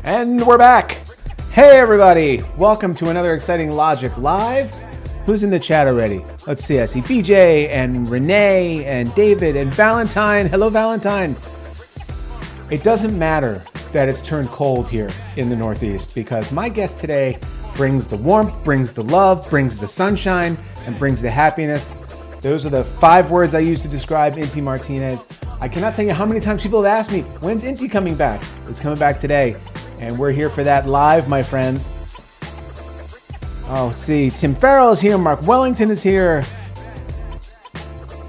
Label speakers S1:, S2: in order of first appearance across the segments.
S1: And we're back. Hey everybody, welcome to another exciting Logic Live. Who's in the chat already? Let's see, I see BJ and Renee and David and Valentine. Hello Valentine. It doesn't matter that it's turned cold here in the Northeast because my guest today brings the warmth, brings the love, brings the sunshine, and brings the happiness. Those are the 5 words I use to describe Inti Martinez. I cannot tell you how many times people have asked me, when's Inti coming back? It's coming back today. And we're here for that live, my friends. Oh, see, Tim Farrell is here. Mark Wellington is here.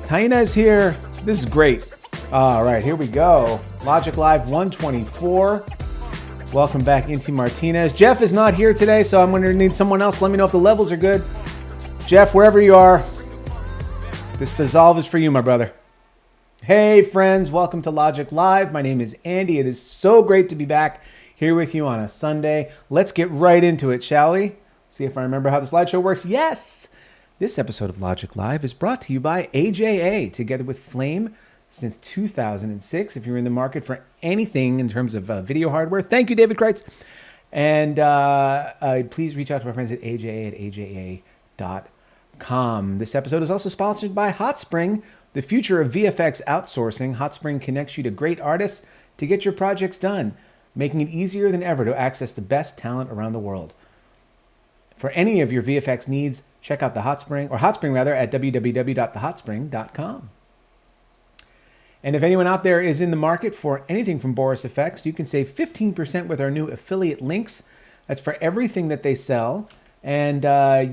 S1: Taina is here. This is great. All right, here we go. Logic Live 124. Welcome back, Inti Martinez. Jeff is not here today, so I'm going to need someone else. Let me know if the levels are good. Jeff, wherever you are, this dissolve is for you, my brother. Hey, friends. Welcome to Logic Live. My name is Andy. It is so great to be back here with you on a Sunday. Let's get right into it, shall we? See if I remember how the slideshow works. Yes! This episode of Logic Live is brought to you by AJA, together with Flame since 2006. If you're in the market for anything in terms of video hardware, thank you, David Kreitz. And please reach out to our friends at AJA at aja.com. This episode is also sponsored by Hotspring, the future of VFX outsourcing. Hotspring connects you to great artists to get your projects done, making it easier than ever to access the best talent around the world. For any of your VFX needs, check out Hotspring at www.thehotspring.com. And if anyone out there is in the market for anything from Boris Effects, you can save 15% with our new affiliate links. That's for everything that they sell. And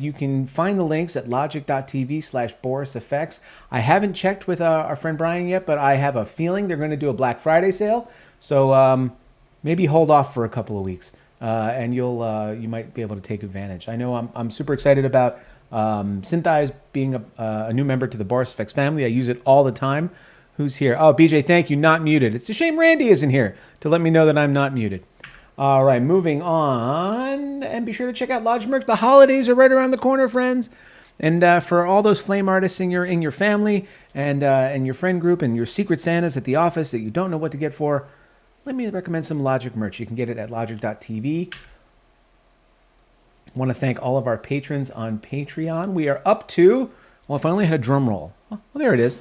S1: you can find the links at logic.tv/BorisFX. I haven't checked with our friend Brian yet, but I have a feeling they're going to do a Black Friday sale. So maybe hold off for a couple of weeks, and you might be able to take advantage. I know I'm super excited about Synthesize being a new member to the Boris Effects family. I use it all the time. Who's here? Oh, BJ, thank you. Not muted. It's a shame Randy isn't here to let me know that I'm not muted. All right, moving on, and be sure to check out Logic Merch. The holidays are right around the corner, friends. And for all those flame artists in your family and your friend group and your secret Santas at the office that you don't know what to get for, let me recommend some Logic merch. You can get it at logic.tv. I want to thank all of our patrons on Patreon. We are up to, well, if I only had a drum roll. Oh, well, there it is.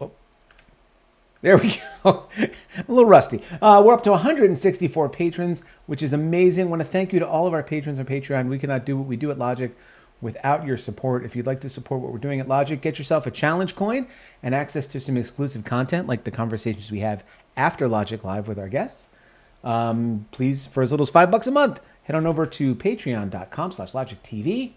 S1: Oh, there we go. A little rusty. We're up to 164 patrons, which is amazing. I want to thank you to all of our patrons on Patreon. We cannot do what we do at Logic without your support. If you'd like to support what we're doing at Logic, get yourself a challenge coin and access to some exclusive content like the conversations we have after Logic Live with our guests. Please, for as little as $5 a month, head on over to patreon.com/LogicTV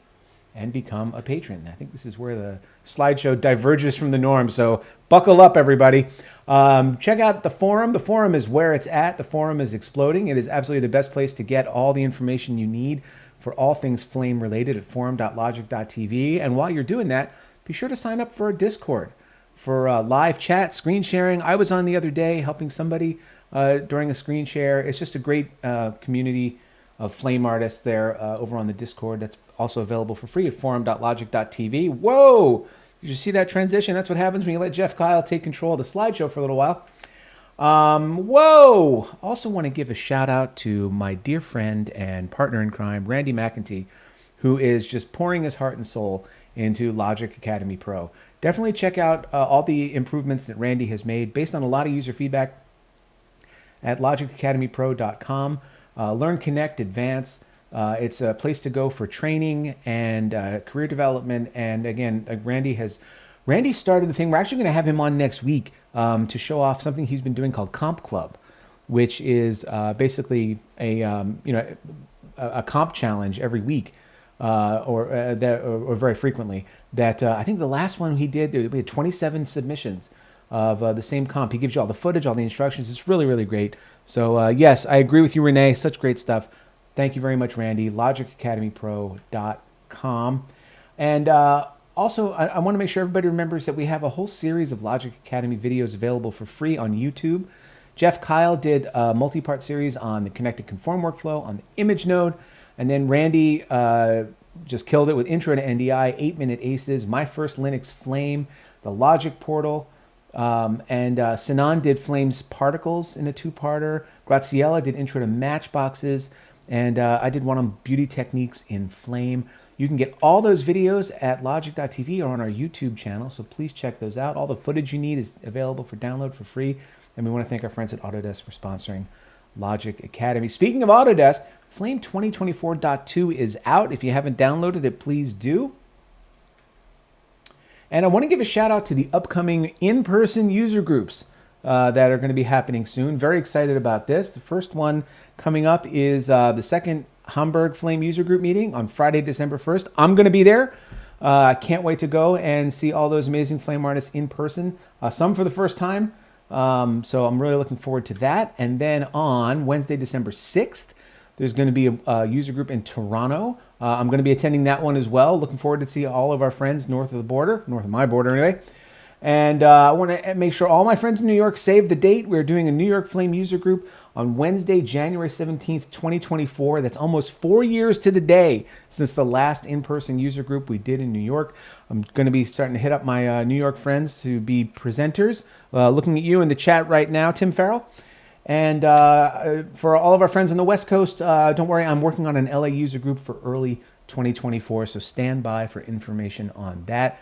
S1: and become a patron. I think this is where the slideshow diverges from the norm, so buckle up, everybody. Check out the forum. The forum is where it's at. The forum is exploding. It is absolutely the best place to get all the information you need for all things flame related at forum.logic.tv. And while you're doing that, be sure to sign up for a Discord for live chat, screen sharing. I was on the other day helping somebody during a screen share. It's just a great community of flame artists there over on the Discord. That's also available for free at forum.logic.tv. Whoa! Did you see that transition? That's what happens when you let Jeff Kyle take control of the slideshow for a little while. Whoa! Also want to give a shout out to my dear friend and partner in crime, Randy McEntee, who is just pouring his heart and soul into Logic Academy Pro. Definitely check out all the improvements that Randy has made based on a lot of user feedback at logicacademypro.com. Learn, Connect, Advance. It's a place to go for training and career development. And again, Randy started the thing. We're actually going to have him on next week to show off something he's been doing called Comp Club, which is basically a comp challenge every week or very frequently. That I think the last one he did, we had 27 submissions of the same comp. He gives you all the footage, all the instructions. It's really, really great. So yes, I agree with you, Renee. Such great stuff. Thank you very much, Randy. LogicAcademyPro.com. And also, I want to make sure everybody remembers that we have a whole series of Logic Academy videos available for free on YouTube. Jeff Kyle did a multi-part series on the connected conform workflow on the image node. And then Randy just killed it with Intro to NDI, 8-Minute Aces, My First Linux Flame, the Logic Portal, And Sinan did Flame's Particles in a two-parter. Graziella did Intro to Matchboxes. And I did one on Beauty Techniques in Flame. You can get all those videos at Logik.tv or on our YouTube channel, so please check those out. All the footage you need is available for download for free. And we want to thank our friends at Autodesk for sponsoring Logik Academy. Speaking of Autodesk, Flame 2024.2 is out. If you haven't downloaded it, please do. And I want to give a shout out to the upcoming in-person user groups that are going to be happening soon. Very excited about this. The first one coming up is the second Hamburg Flame user group meeting on Friday, December 1st. I'm going to be there. I can't wait to go and see all those amazing Flame artists in person, some for the first time. So I'm really looking forward to that. And then on Wednesday, December 6th, there's going to be a user group in Toronto. I'm going to be attending that one as well. Looking forward to see all of our friends north of the border, north of my border anyway. And I want to make sure all my friends in New York save the date. We're doing a New York Flame user group on Wednesday, January 17th, 2024. That's almost 4 years to the day since the last in-person user group we did in New York. I'm going to be starting to hit up my New York friends to be presenters. Looking at you in the chat right now, Tim Farrell. And for all of our friends on the West Coast, don't worry, I'm working on an LA user group for early 2024, so stand by for information on that.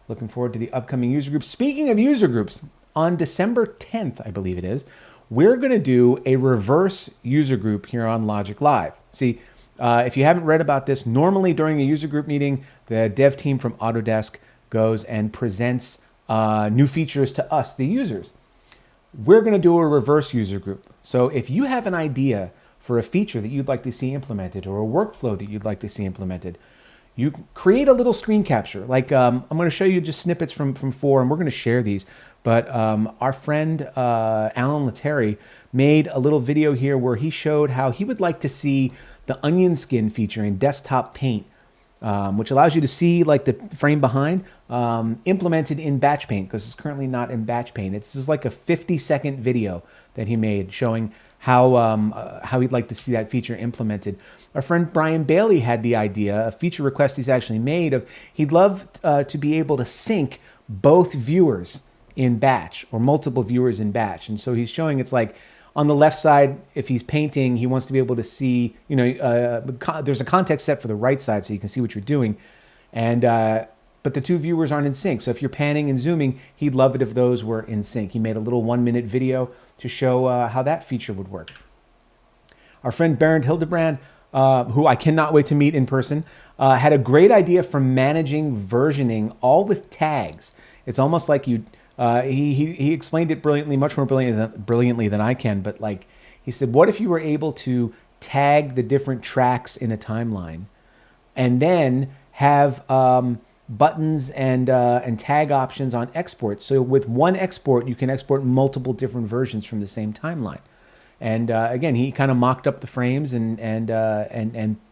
S1: Looking forward to the upcoming user groups. Speaking of user groups, on December 10th, I believe it is, we're going to do a reverse user group here on Logik Live. See, if you haven't read about this, normally during a user group meeting, the dev team from Autodesk goes and presents new features to us, the users. We're going to do a reverse user group. So if you have an idea for a feature that you'd like to see implemented or a workflow that you'd like to see implemented, you create a little screen capture. Like I'm going to show you just snippets from 4, and we're going to share these. But our friend Alan Lettieri made a little video here where he showed how he would like to see the onion skin feature in Desktop Paint, which allows you to see like the frame behind, implemented in Batch Paint, because it's currently not in Batch Paint. It's just like a 50-second video that he made showing how he'd like to see that feature implemented. Our friend Brian Bailey had the idea, a feature request he's actually made, of he'd love to be able to sync both viewers in Batch or multiple viewers in Batch. And so he's showing it's like on the left side, if he's painting, he wants to be able to see, you know, there's a context set for the right side so you can see what you're doing. And but the two viewers aren't in sync. So if you're panning and zooming, he'd love it if those were in sync. He made a little 1-minute video to show how that feature would work. Our friend Bernd Hildebrand, who I cannot wait to meet in person, had a great idea for managing versioning, all with tags. It's almost like you. He explained it brilliantly, much more brilliantly than I can. But like he said, what if you were able to tag the different tracks in a timeline, and then have buttons and tag options on export? So with one export, you can export multiple different versions from the same timeline. And again, he kind of mocked up the frames and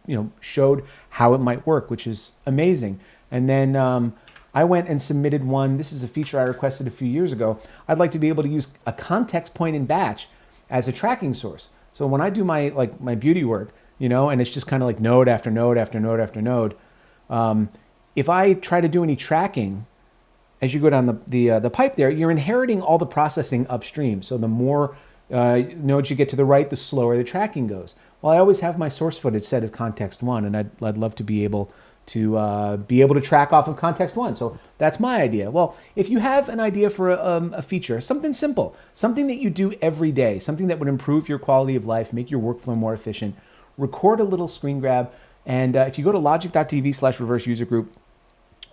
S1: you know, showed how it might work, which is amazing. And then I went and submitted one. This is a feature I requested a few years ago. I'd like to be able to use a context point in Batch as a tracking source. So when I do my beauty work, you know, and it's just kind of like node after node after node after node. If I try to do any tracking, as you go down the pipe there, you're inheriting all the processing upstream. So the more nodes you get to the right, the slower the tracking goes. Well, I always have my source footage set as context 1, and I'd love to be able to track off of context 1. So that's my idea. Well, if you have an idea for a feature, something simple, something that you do every day, something that would improve your quality of life, make your workflow more efficient, record a little screen grab. And if you go to logik.tv/reverse user group,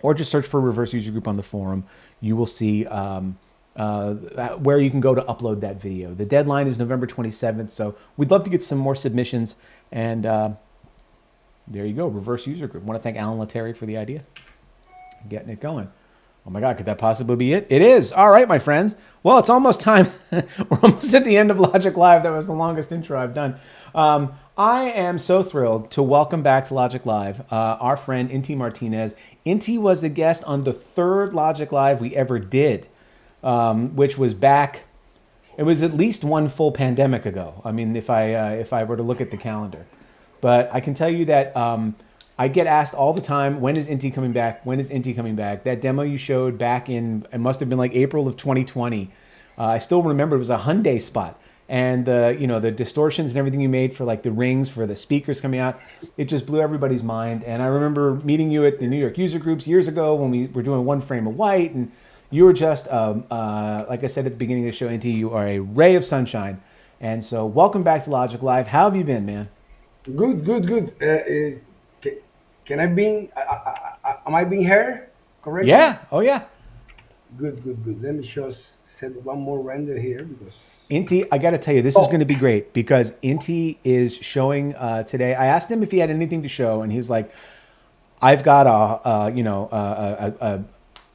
S1: or just search for reverse user group on the forum, you will see where you can go to upload that video. The deadline is November 27th, so we'd love to get some more submissions. And there you go, reverse user group. I want to thank Alan Lettieri for the idea, getting it going. Oh my God, could that possibly be it? It is. All right, my friends. Well, it's almost time. We're almost at the end of Logik Live. That was the longest intro I've done. I am so thrilled to welcome back to Logik Live our friend Inti Martinez. Inti was the guest on the 3rd Logik Live we ever did, which was back, it was at least one full pandemic ago. I mean, if I were to look at the calendar. But I can tell you that I get asked all the time, when is Inti coming back? When is Inti coming back? That demo you showed back in, it must have been like April of 2020. I still remember it was a Hyundai spot. And the distortions and everything you made for like the rings for the speakers coming out, it just blew everybody's mind. And I remember meeting you at the New York user groups years ago when we were doing One Frame of White, and you were just, like I said at the beginning of the show, Inti, you are a ray of sunshine. And so welcome back to Logic Live. How have you been, man?
S2: Good, good, good. Can I being? Am I being heard correctly?
S1: Yeah. Oh, yeah.
S2: Good, good, good. Let me just set one more render here because.
S1: Inti, I got to tell you, this is going
S2: Oh,
S1: to be great because Inti is showing today. I asked him if he had anything to show, and he was like, "I've got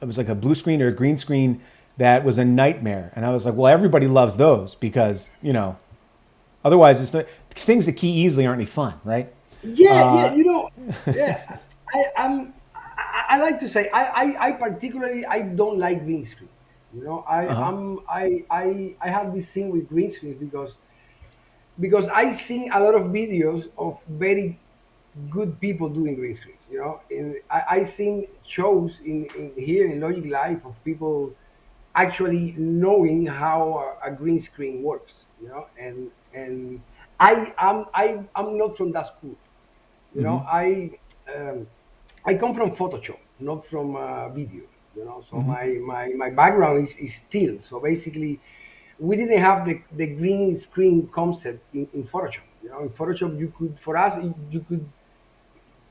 S1: it was like a blue screen or a green screen that was a nightmare." And I was like, "Well, everybody loves those because otherwise, it's not, things that key easily aren't any fun, right?"
S2: yeah, yeah.
S1: Uh,
S2: Yeah. I like to say I particularly I don't like green screens.
S1: uh-huh.
S2: I have this thing with green screens because I seen a lot of videos of very good people doing green screens. I seen shows in here in Logic Live of people actually knowing how a green screen works. And I'm not from that school. You know,
S1: Mm-hmm.
S2: um, I come from Photoshop, not from video. So
S1: Mm-hmm.
S2: my background is still. So basically, we didn't have the green screen concept in Photoshop. In Photoshop, you could for us you could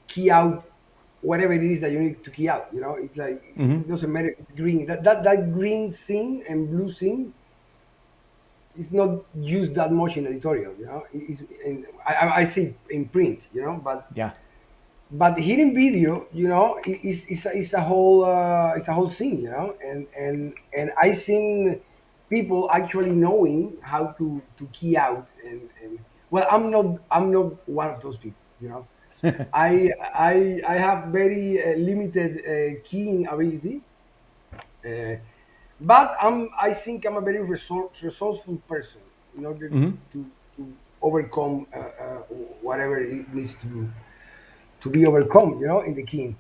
S2: key out whatever it is that you need to key out. It's like
S1: Mm-hmm.
S2: it doesn't matter if it's green. That green scene and blue scene is not used that much in editorial. I see in print.
S1: Yeah.
S2: But here in video, it's a whole thing. And I seen people actually knowing how to key out and well, I'm not one of those people. I have very limited keying ability, uh, but I think I'm a very resourceful person in order
S1: Mm-hmm.
S2: to overcome whatever it needs to be overcome, in the keying.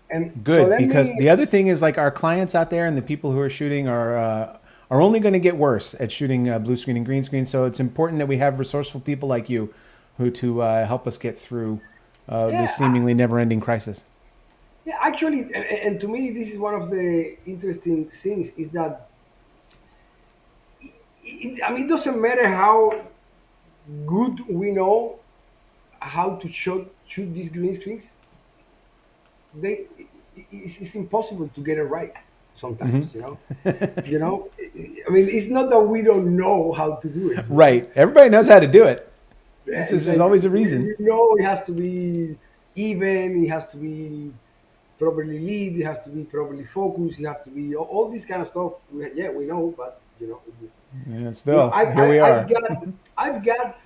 S2: And so
S1: Good,
S2: let
S1: because
S2: me,
S1: the other thing is like our clients out there and the people who are shooting are only going to get worse at shooting blue screen and green screen. So it's important that we have resourceful people like you who to help us get through this
S2: yeah,
S1: seemingly never-ending crisis.
S2: yeah. Actually, and to me, this is one of the interesting things is that I mean, it doesn't matter how good we know how to shoot these green screens. It's impossible to get it right sometimes. I mean, it's not that we don't know how to do it.
S1: Right. Everybody knows how to do it.
S2: Yeah, it's
S1: There's
S2: like
S1: always a reason.
S2: it has to be even, it has to be properly lit, it has to be properly focused, it has to be all this kind of stuff. Yeah, we know, but
S1: And still, here we
S2: I've
S1: are.
S2: got,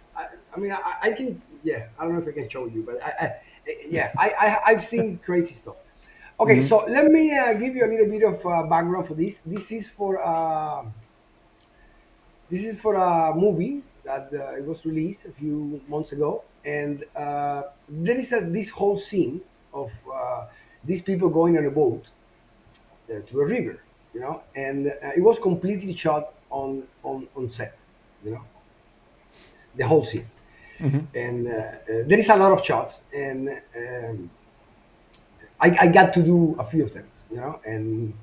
S2: I mean, I can, yeah, I don't know if I can show you, but yeah, I've seen crazy stuff. Okay,
S1: Mhm.
S2: so let me give you a little bit of background for this. This is for a movie that it was released a few months ago, and there is this whole scene of these people going on a boat to a river, and it was completely shot on set, you know, the whole scene,
S1: Mhm.
S2: and there is a lot of shots, and I got to do a few of them, and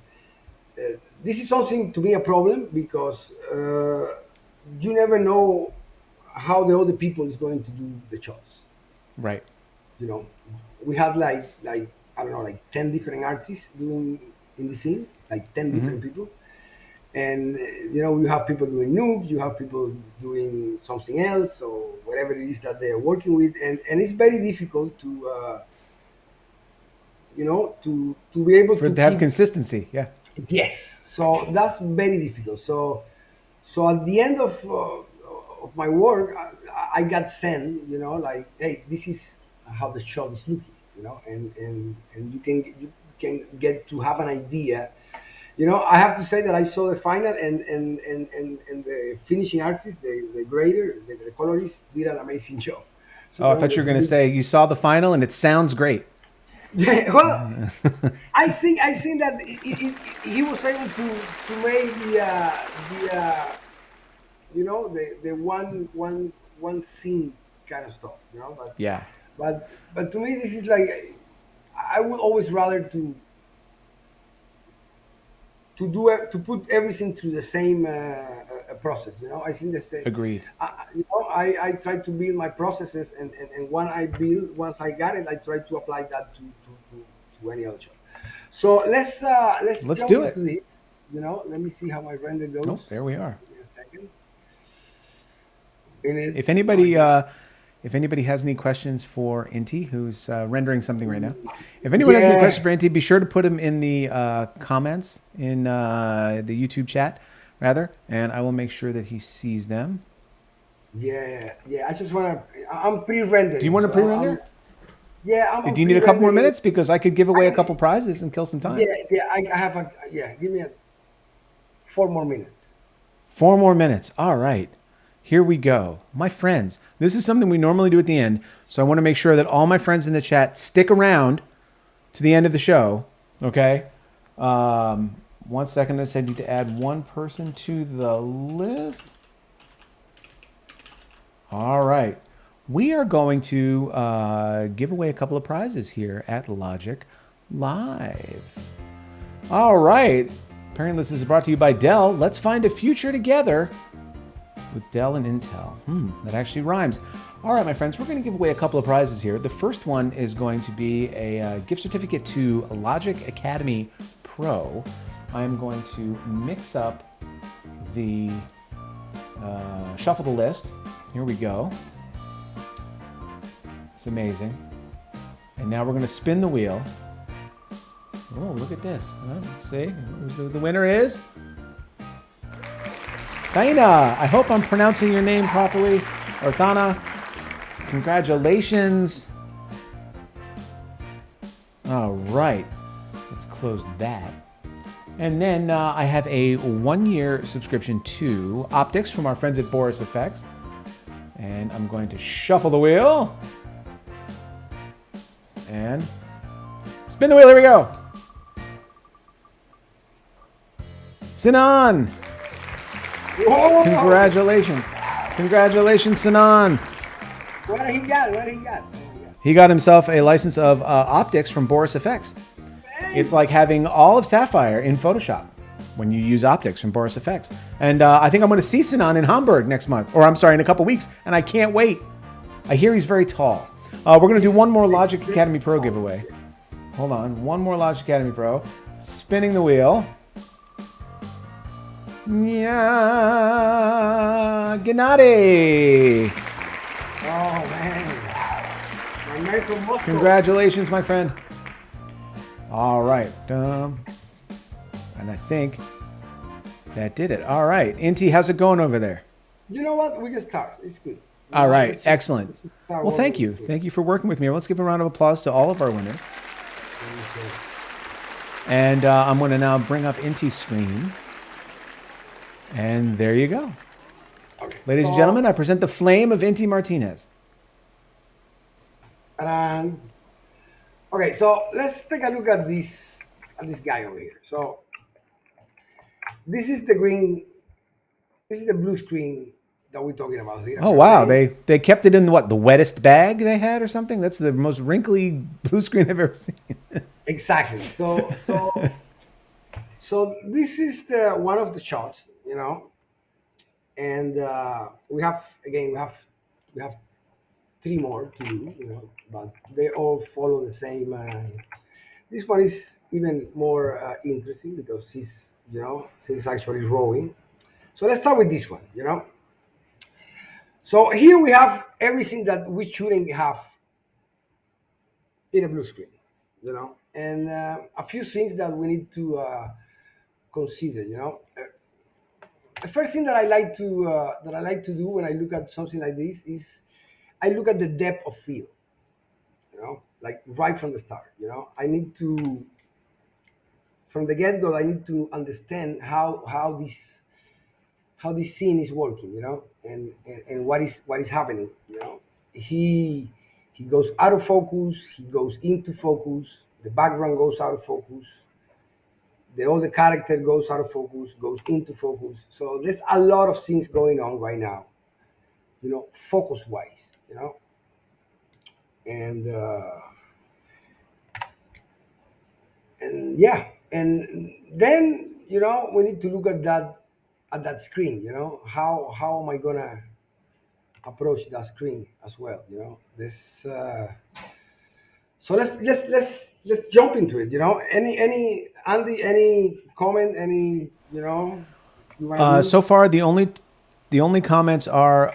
S2: this is something to me a problem because you never know how the other people is going to do the shots.
S1: Right.
S2: You know, we had like I don't know, like 10 different artists doing in the scene, like 10 different people, and you have people doing nudes, you have people doing something else or whatever it is that they are working with, and it's very difficult to to be able
S1: For
S2: to
S1: to have
S2: keep.
S1: consistency. Yeah.
S2: Yes, so that's very difficult. So at the end of my work, I got sent, like, hey, this is how the shot is looking, and you can get to have an idea. I have to say that I saw the final and the finishing artist, the grader, the colorist did an amazing job. So
S1: Oh, I thought you were
S2: there's a
S1: going to
S2: big
S1: say you saw the final and it sounds great.
S2: Yeah, well, I think that he was able to make the the one scene kind of stuff,
S1: Yeah,
S2: but to me this is like I would always rather to put everything through the same process. I think the same.
S1: agreed.
S2: I try to build my processes, and once I got it, I try to apply that to any other job. So let's
S1: Let's
S2: jump
S1: do
S2: into
S1: it.
S2: this. Let me see how my render
S1: Oh,
S2: goes.
S1: there we are.
S2: Give me a second. In it.
S1: If
S2: Oh
S1: anybody,
S2: yeah.
S1: if anybody has any questions for Inti, who's rendering something right now, if anyone has any
S2: Yeah,
S1: questions for Inti, be sure to put them in the comments in the YouTube chat, rather, and I will make sure that he sees them.
S2: yeah. I just wanna. I'm
S1: Do you
S2: pre-rendering,
S1: want to
S2: so I'm
S1: pre-render?
S2: yeah. I'm
S1: Do you need a couple more
S2: pre-rendering.
S1: minutes because I could give away a
S2: I,
S1: couple prizes and kill some time.
S2: yeah. I have a yeah. Give me 4 more minutes.
S1: 4 more minutes. All right. Here we go. My friends, this is something we normally do at the end. So I want to make sure that all my friends in the chat stick around to the end of the show. Okay. 1 second. I said I need to add one person to the list. All right. We are going to give away a couple of prizes here at Logic Live. All right. Apparently, this is brought to you by Dell. Let's find a future together with Dell and Intel. That actually rhymes. All right, my friends, we're going to give away a couple of prizes here. The first one is going to be a gift certificate to Logic Academy Pro. I'm going to mix up the shuffle the list. Here we go. It's amazing. And now we're going to spin the wheel. Oh, look at this. Let's see. The winner is Taina. I hope I'm pronouncing your name properly. Or Thana. Congratulations. All right. Let's close that. And then I have a 1-year subscription to Optics from our friends at Boris Effects. And I'm going to shuffle the wheel. And spin the wheel. Here we go. Sinan.
S2: Whoa!
S1: Congratulations. Congratulations, Sinan.
S2: What he got? What he got?
S1: He got himself a license of Optics from Boris Effects. It's like having all of Sapphire in Photoshop when you use Optics from Boris Effects. And I think I'm going to see Sinan in Hamburg next month. Or I'm sorry, in a couple weeks. And I can't wait. I hear he's very tall. We're going to do one more Logic Academy Pro giveaway. Hold on. One more Logic Academy Pro. Spinning the wheel. Yeah, Gennady.
S2: Oh man, my American muscle.
S1: Congratulations, my friend. All right. And I think that did it. All right. Inti, how's it going over there?
S2: You know what? We can start. It's good.
S1: All right.
S2: Let's
S1: Excellent.
S2: let's start
S1: Well, thank
S2: working.
S1: you. Thank you for working with me. Let's give a round of applause to all of our winners. And I'm going to now bring up Inti's screen. And there you go.
S2: Okay.
S1: Ladies and gentlemen, I present the flame of Inti Martinez.
S2: And okay, so let's take a look at this guy over here. So this is the green. This is the blue screen that we're talking about here.
S1: Oh, wow. They kept it in what, the wettest bag they had or something? That's the most wrinkly blue screen I've ever seen.
S2: Exactly. So this is the one of the shots, and we have 3 more to do, but they all follow the same. This one is even more interesting because he's actually rowing. So let's start with this one. So here we have everything that we shouldn't have in a blue screen, and a few things that we need to consider. The first thing that I like to do when I look at something like this is I look at the depth of field. Like right from the start. I need to from the get go. I need to understand how this scene is working. And what is happening. He He goes out of focus, he goes into focus, the background goes out of focus, the other character goes out of focus, goes into focus. So there's a lot of things going on right now, focus wise, and and yeah, and then we need to look at that screen. How am I gonna approach that screen as well? This. So let's jump into it. Any Andy, any comment, any you wanna do?
S1: So far, the only comments are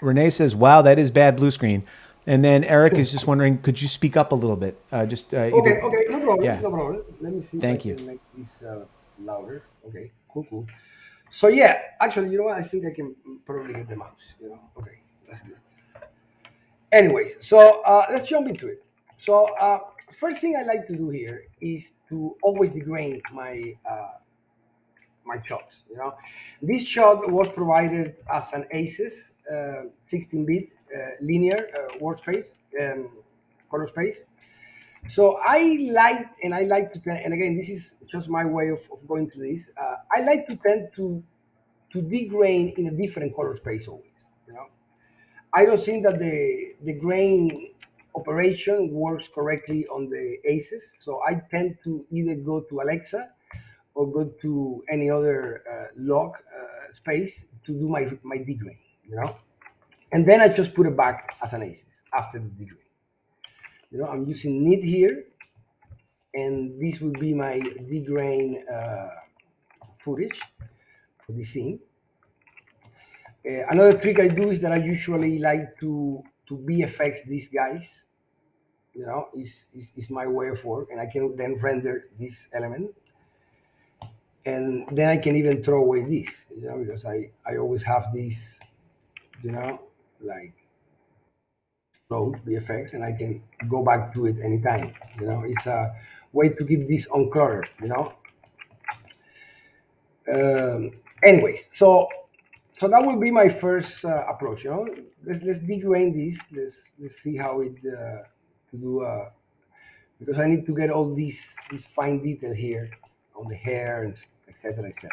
S1: Renee says, "Wow, that is bad blue screen," and then Eric is just wondering, could you speak up a little bit? Just either,
S2: Okay, no problem,
S1: yeah.
S2: no problem. Let me see if I
S1: Thank you.
S2: can make this louder. Okay, cool. So yeah, actually, you know what? I think I can probably get the mouse. Okay, that's good. Anyways, so let's jump into it. So first thing I like to do here is to always degrain my shots. This shot was provided as an ACES 16-bit linear workspace color space. So I like to tend, and again, this is just my way of going to this. I like to tend to degrain in a different color space always. I don't think that the grain operation works correctly on the ACES, so I tend to either go to Alexa or go to any other log space to do my degrain, and then I just put it back as an ACES after the degrain. I'm using knit here, and this will be my degrain footage for this scene. Another trick I do is that I usually like to VFX these guys. Is my way of work, and I can then render this element, and then I can even throw away this, because I always have this, like load VFX, and I can go back to it anytime. It's a way to keep this uncluttered. Um, Anyways, so that will be my first approach. Let's degrain this. Let's see how it to do because I need to get all these fine detail here on the hair and etc. etc.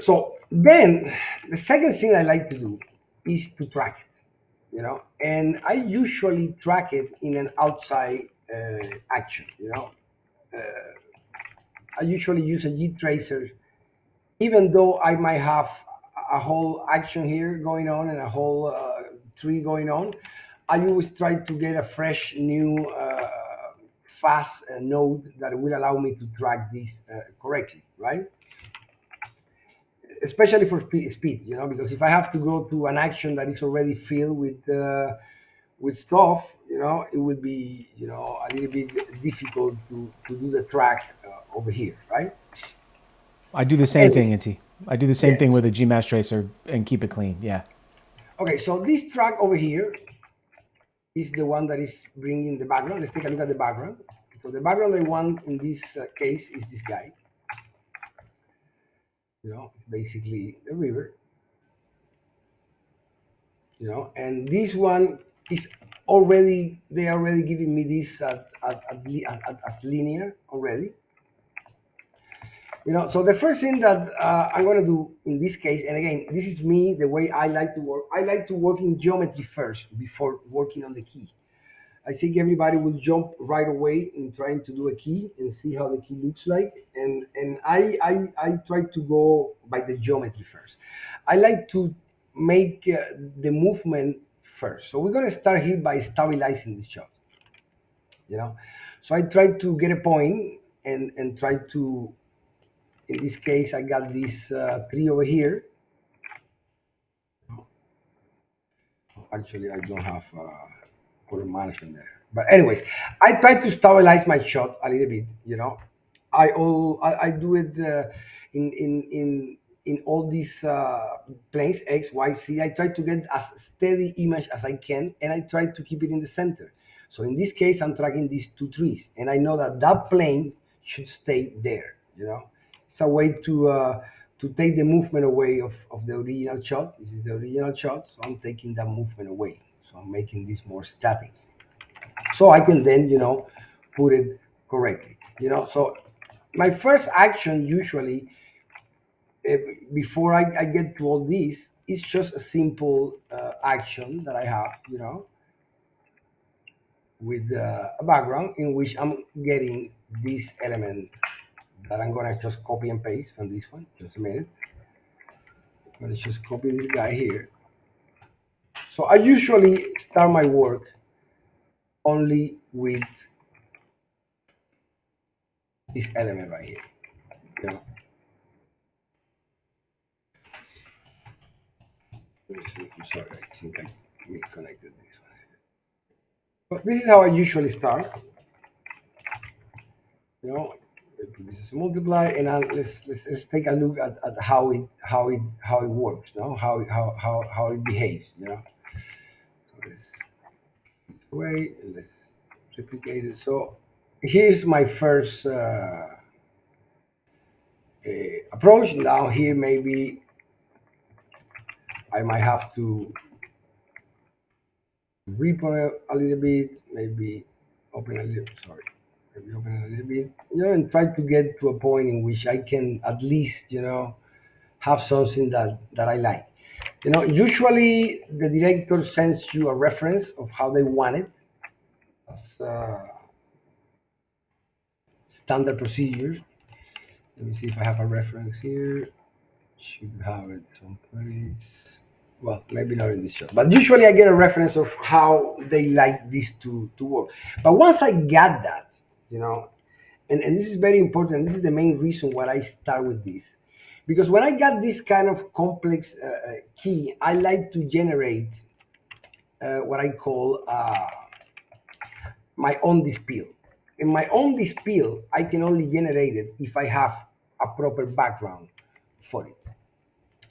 S2: So then the second thing I like to do is to track it, and I usually track it in an outside action. Uh, I usually use a G tracer, even though I might have a whole action here going on and a whole tree going on. I always try to get a fresh, new, fast node that will allow me to track this correctly, right? Especially for speed, because if I have to go to an action that is already filled with stuff, it would be, a little bit difficult to do the track over here, right?
S1: I do the same
S2: Anyways,
S1: thing, Inti. I do the same
S2: yeah.
S1: thing with a GMash tracer and keep it clean. Yeah.
S2: Okay, so this track over here is the one that is bringing the background. Let's take a look at the background. So the background I want in this case is this guy. Basically the river. And this one is already, they are already giving me this as linear already. So the first thing that I'm going to do in this case, and again, this is me, the way I like to work. I like to work in geometry first before working on the key. I think everybody will jump right away in trying to do a key and see how the key looks like. And I try to go by the geometry first. I like to make the movement first. So we're going to start here by stabilizing this shot. So I try to get a point and try to, in this case, I got this tree over here. Actually, I don't have color management there. But anyways, I try to stabilize my shot a little bit. I do it in all these planes X, Y, Z. I try to get as steady image as I can, and I try to keep it in the center. So in this case, I'm tracking these two trees, and I know that that plane should stay there. It's a way to take the movement away of the original shot. This is the original shot, so I'm taking that movement away. So So I'm making this more static. So I can then, put it correctly. So my first action usually, uh, before I get to all this, is just a simple action that I have, with a background in which I'm getting this element that I'm gonna just copy and paste from this one. Just a minute. I'm gonna just copy this guy here. So I usually start my work only with this element right here. You know, let me see. I'm sorry, I think I misconnected this one. But this is how I usually start. You know, this is multiply, and let's take a look at how it works. How it behaves. So let's away and let's replicate it. So here's my first approach. Now here maybe I might have to repon it a little bit, maybe open a little, sorry, maybe open it a little bit, and try to get to a point in which I can at least, have something that I like. Usually the director sends you a reference of how they want it. That's standard procedures. Let me see if I have a reference here. Should have it someplace. Well, maybe not in this shot, but usually I get a reference of how they like this to work. But once I got that, and this is very important, this is the main reason why I start with this. Because when I got this kind of complex key, I like to generate what I call my own dispel. In my own dispel, I can only generate it if I have a proper background for it.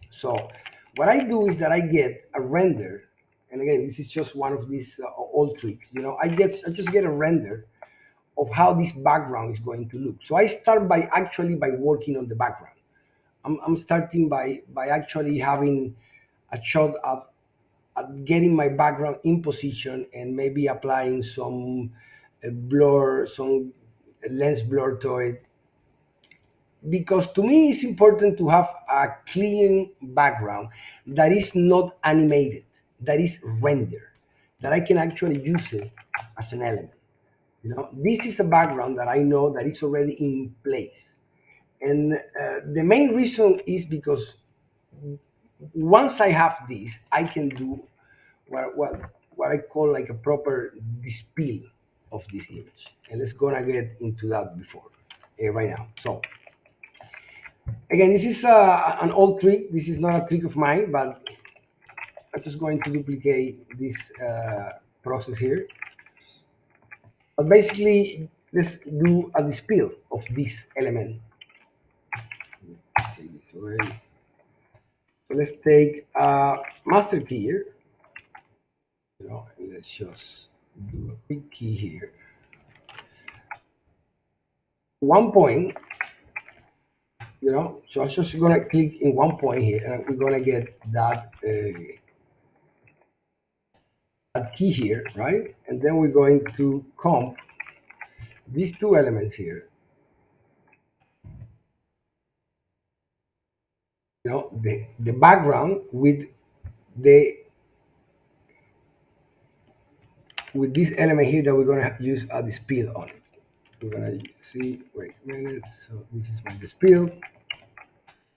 S2: So what I do is that I get a render, and again, this is just one of these old tricks. I just get a render of how this background is going to look. So I start by working on the background. I'm starting by actually having a shot at getting my background in position and maybe applying some blur, some lens blur to it, because to me it's important to have a clean background that is not animated, that is rendered, that I can actually use it as an element. This is a background that I know that is already in place, and the main reason is because once I have this, I can do what I call like a proper dispel of this image, and let's gonna get into that before right now. So again, this is an old trick. This is not a trick of mine, but I'm just going to duplicate this process here. But basically, let's do a dispel of this element. Take this away. So let's take a master key here, and let's just do a big key here. One point, so I'm just gonna click in one point here, and we're gonna get that key here, right? And then we're going to comp these two elements here. The background with this element here that we're gonna use a dispel on it. We're gonna see. Wait a minute. So this is my dispel.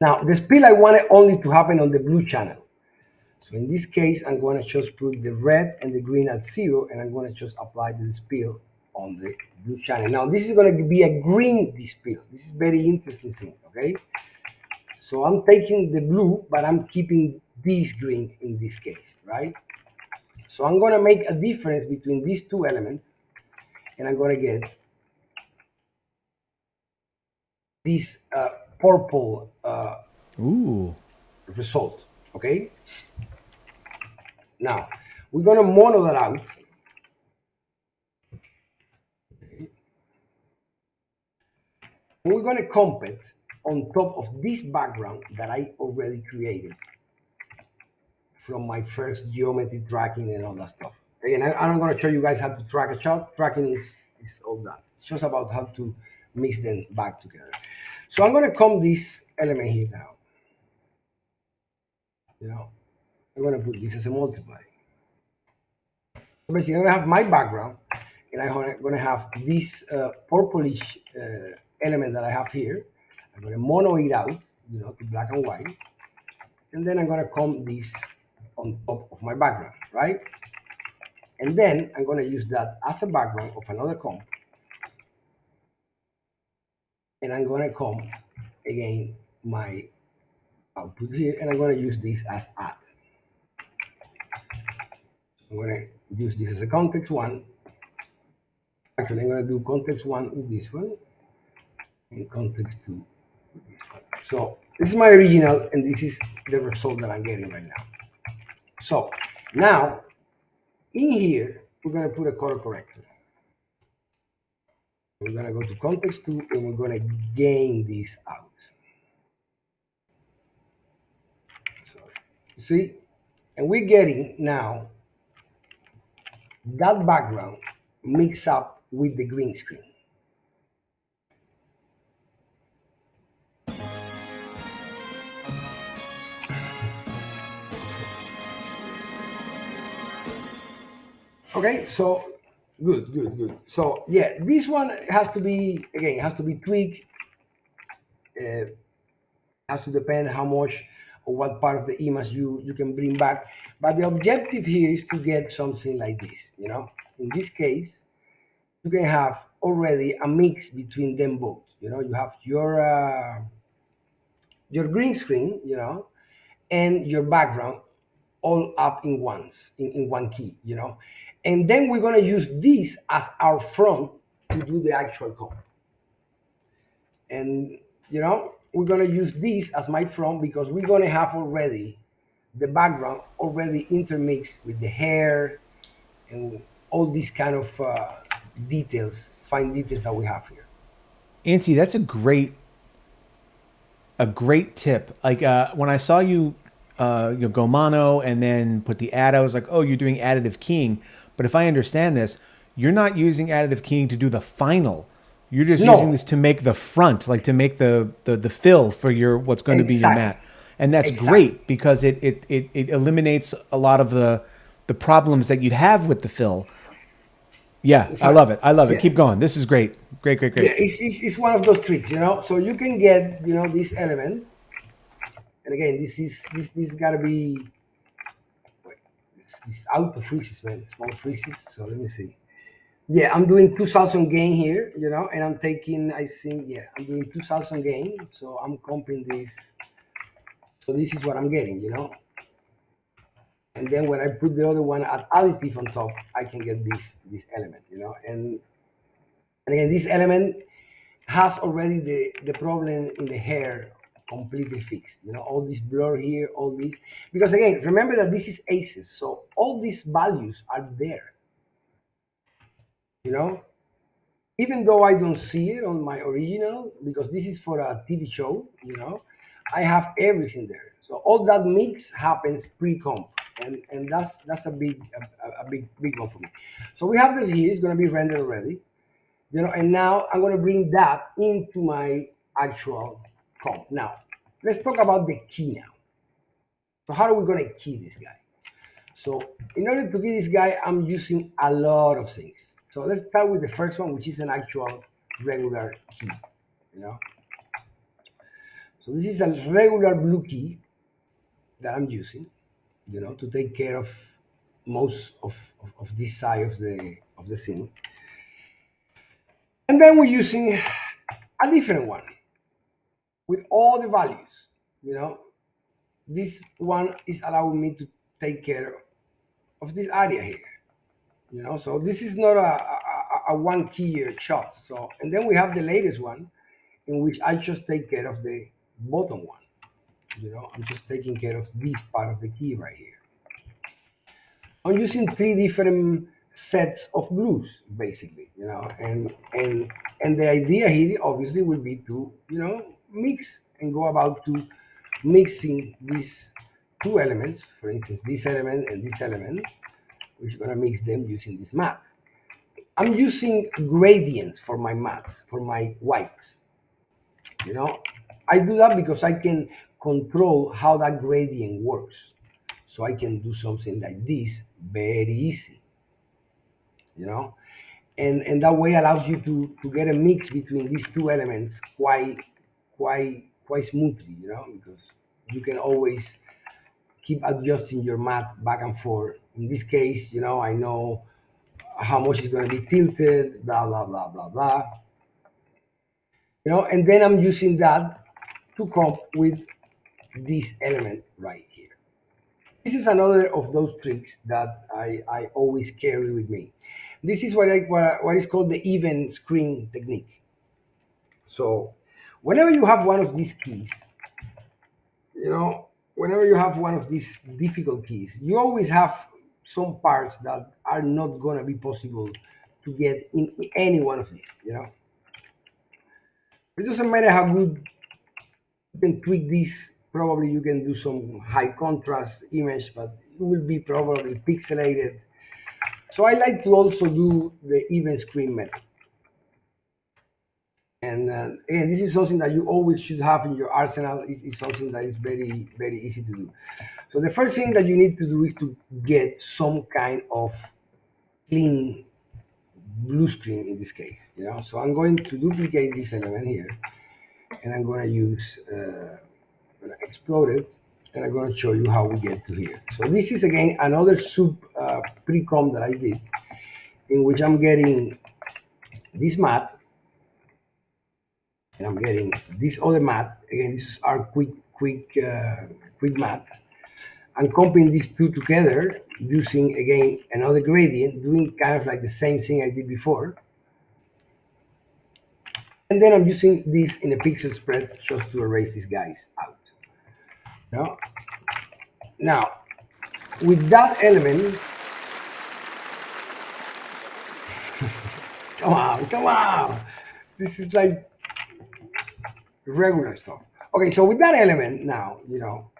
S2: Now the spill I want it only to happen on the blue channel. So in this case, I'm going to just put the red and the green at 0, and I'm going to just apply the spill on the blue channel. Now this is going to be a green spill. This is very interesting thing, okay? So I'm taking the blue, but I'm keeping this green in this case, right? So I'm going to make a difference between these two elements, and I'm going to get this purple result, okay? Now, we're going to mono that out. Okay. And we're going to comp it on top of this background that I already created from my first geometry tracking and all that stuff. Again, I'm going to show you guys how to track a shot. Tracking is all done. It's just about how to mix them back together. So I'm going to come this element here now. You know, I'm going to put this as a multiply. So basically, I'm going to have my background, and I'm going to have this purplish element that I have here. I'm going to mono it out, to black and white, and then I'm going to come this on top of my background, right? And then I'm going to use that as a background of another comp. And I'm going to come again my output here, and I'm going to use this as add. I'm going to use this as a context one. Actually, I'm going to do context one with this one, and context two with this one. So this is my original, and this is the result that I'm getting right now. So now in here, we're going to put a color corrector. We're going to go to context 2, and we're going to gain this out. So, see? And we're getting now that background mixed up with the green screen. Okay, so good. So yeah, this one has to be, again, has to be tweaked. Has to depend how much or what part of the image you can bring back. But the objective here is to get something like this, In this case, you can have already a mix between them both. You have your green screen, and your background all up in one key, And then we're going to use this as our front to do the actual comp. And, we're going to use this as my front because we're going to have already the background already intermixed with the hair and all these kind of details, fine details that we have here.
S1: Inti, that's a great tip. Like when I saw you go mono and then put the add, I was like, oh, you're doing additive keying. But if I understand this, you're not using additive keying to do the final. You're just using this to make the front, like to make the fill for your what's going to be your mat. And that's great because it eliminates a lot of the problems that you'd have with the fill. Yeah, I love it. Yeah. Keep going. This is great. Great.
S2: Yeah, it's one of those tricks, So you can get, this element. And again, this gotta be this auto freezes, man. Small freezes. So let me see. Yeah, I'm doing 2000 gain here, and I'm taking, I think, I'm doing 2000 gain. So I'm comping this. So this is what I'm getting, And then when I put the other one at additive on top, I can get this element, And again, this element has already the problem in the hair completely fixed. All this blur here, all this. Because again, remember that this is aces. So all these values are there. Even though I don't see it on my original, because this is for a TV show, I have everything there. So all that mix happens pre-comp, and that's a big one for me. So we have the here, it's going to be rendered already, and now I'm going to bring that into my actual comp. Now, let's talk about the key now. So how are we going to key this guy? So in order to key this guy, I'm using a lot of things. So let's start with the first one, which is an actual regular key, So this is a regular blue key that I'm using, to take care of most of this side of the scene. And then we're using a different one with all the values, This one is allowing me to take care of this area here. So this is not a one key shot. So, and then we have the latest one in which I just take care of the bottom one. I'm just taking care of this part of the key right here. I'm using 3 different sets of blues, basically, and the idea here obviously will be to, mix and go about to mixing these two elements, for instance, this element and this element, we're gonna mix them using this matte. I'm using gradients for my mattes, for my whites. You know, I do that because I can control how that gradient works. So I can do something like this very easy, you know, and that way allows you to get a mix between these two elements quite smoothly, you know, because you can always keep adjusting your matte back and forth. In this case, you know, I know how much is going to be tilted, blah blah blah blah blah, you know, and then I'm using that to come with this element right here. This is another of those tricks that I always carry with me. This is what is called the even screen technique. So whenever you have one of these keys, you know, whenever you have one of these difficult keys, you always have some parts that are not going to be possible to get in any one of these, you know. It doesn't matter how good you can tweak this. Probably you can do some high contrast image, but it will be probably pixelated. So I like to also do the even screen method. And again, this is something that you always should have in your arsenal. It's something that is very easy to do. So the first thing that you need to do is to get some kind of clean blue screen in this case. You know, so I'm going to duplicate this element here, and I'm going to use explode it, and I'm going to show you how we get to here. So this is again another sub pre-com that I did, in which I'm getting this matte, and I'm getting this other matte. Again, this is our quick matte. I'm comping these two together using again another gradient, doing kind of like the same thing I did before. And then I'm using this in a pixel spread just to erase these guys out. Now, now with that element, come on. This is like regular stuff. Okay, so with that element now, you know,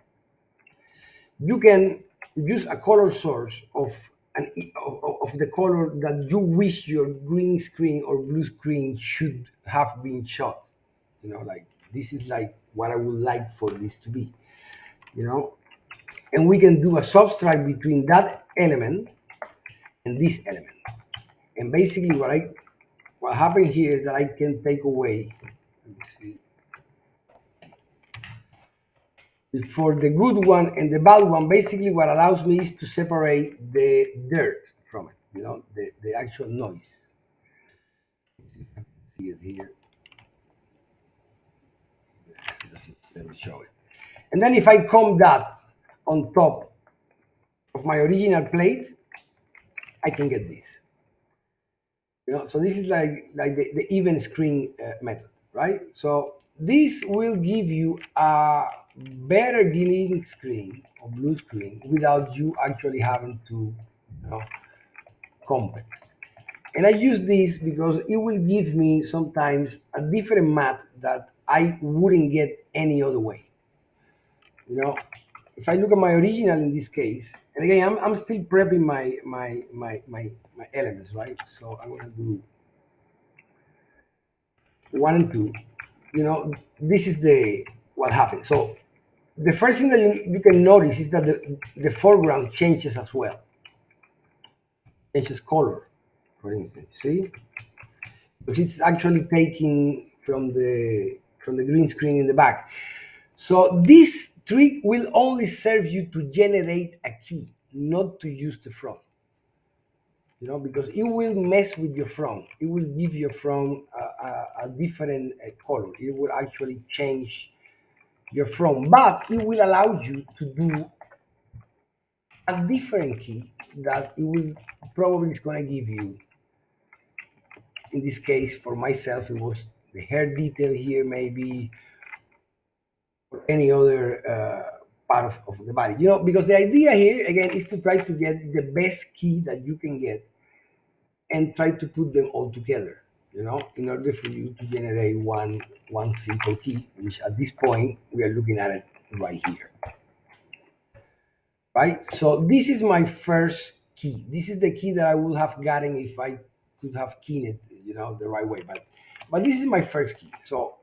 S2: you can use a color source of the color that you wish your green screen or blue screen should have been shot. You know, like this is like what I would like for this to be. You know, and we can do a subtract between that element and this element. And basically, what happened here is that I can take away. Let me see. For the good one and the bad one, basically what allows me is to separate the dirt from it, you know, the actual noise. See it here. Let me show it. And then if I come that on top of my original plate, I can get this. You know, so this is like the even screen method, right? So this will give you a better green screen or blue screen without you actually having to, you know, comp it. And I use this because it will give me sometimes a different matte that I wouldn't get any other way. You know, if I look at my original in this case, and again, I'm still prepping my elements, right? So I'm gonna do one and two. You know, this is the what happens. So the first thing that you can notice is that the foreground changes as well. Changes color, for instance. See, because it's actually taking from the green screen in the back. So this trick will only serve you to generate a key, not to use the front. You know, because it will mess with your front. It will give your front a different color. It will actually change your front, but it will allow you to do a different key that it will probably is going to give you. In this case, for myself, it was the hair detail here, maybe, or any other part of the body. You know, because the idea here again is to try to get the best key that you can get and try to put them all together, you know, in order for you to generate one simple key, which at this point we are looking at it right here. right? So this is my first key. This is the key that I would have gotten if I could have keyed it, the right way. But this is my first key. So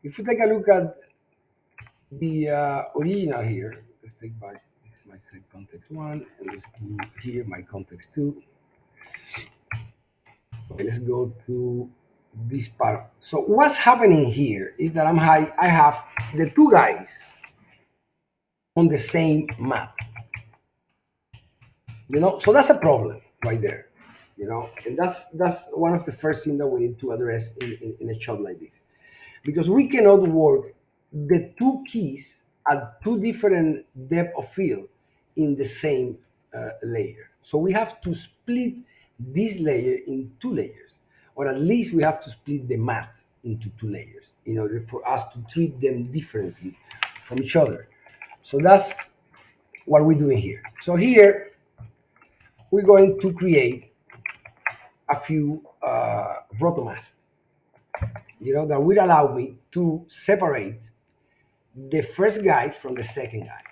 S2: if you take a look at the original here, let's take back this is my set context one, and let's do here my context two. Okay, let's go to this part. So what's happening here is that I have the two guys on the same map. So that's a problem right there. And that's one of the first things that we need to address in a shot like this, because we cannot work the two keys at two different depth of field in the same layer. So we have to split this layer in two layers, or at least we have to split the mat into two layers in order for us to treat them differently from each other. So that's what we're doing here. So here we're going to create a few rotomasts, that will allow me to separate the first guy from the second guy.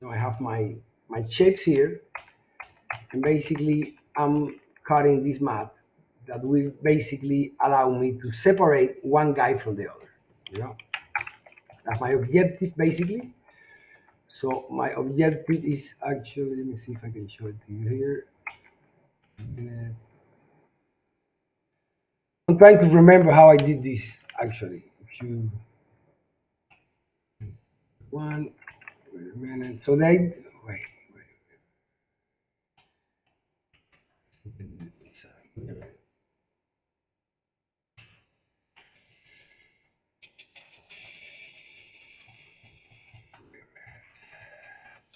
S2: Now I have my shapes here, and basically I'm cutting this mat that will basically allow me to separate one guy from the other. That's my objective basically. So my objective is actually, let me see if I can show it to you here. I'm trying to remember how I did this actually. If you one, wait a minute. So they wait.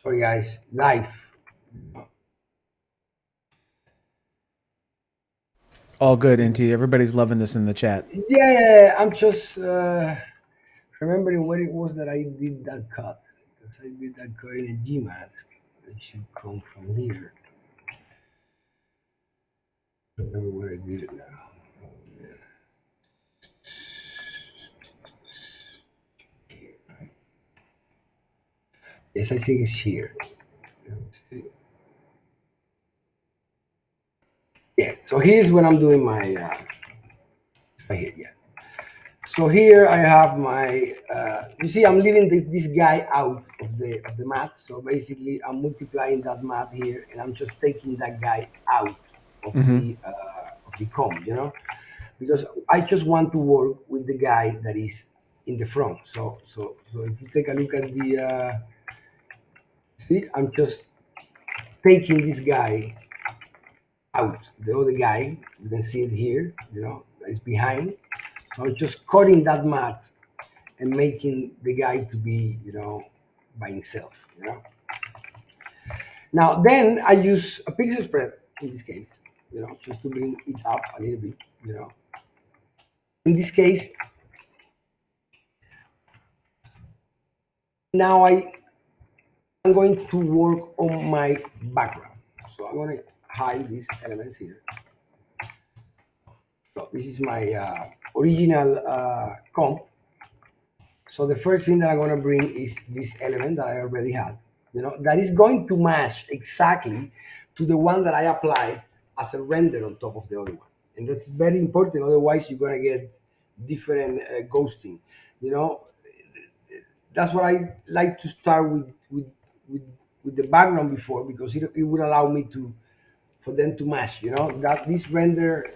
S2: Sorry guys, live.
S1: All good, Inti. Everybody's loving this in the chat.
S2: Yeah, I'm just remembering where it was that I did that cut. Because I did that cut in a G mask. That should come from here. I don't remember where I did it now. Here, right? Yes, I think it's here. Yeah, so here's when I'm doing my right here. Yeah. So here I have my. You see, I'm leaving this guy out of the mat. So basically, I'm multiplying that mat here, and I'm just taking that guy out of the comb. Because I just want to work with the guy that is in the front. So if you take a look at the. See, I'm just taking this guy out. The other guy, you can see it here. That is behind. So I'm just cutting that mat and making the guy to be, by himself. Now then I use a pixel spread in this case, just to bring it up a little bit. In this case, now I'm going to work on my background. So I'm going to hide these elements here. So this is my original comp. So the first thing that I'm going to bring is this element that I already had, that is going to match exactly to the one that I applied as a render on top of the other one. And that's very important. Otherwise, you're going to get different ghosting. That's what I like to start with the background before, because it would allow me for them to match. That this render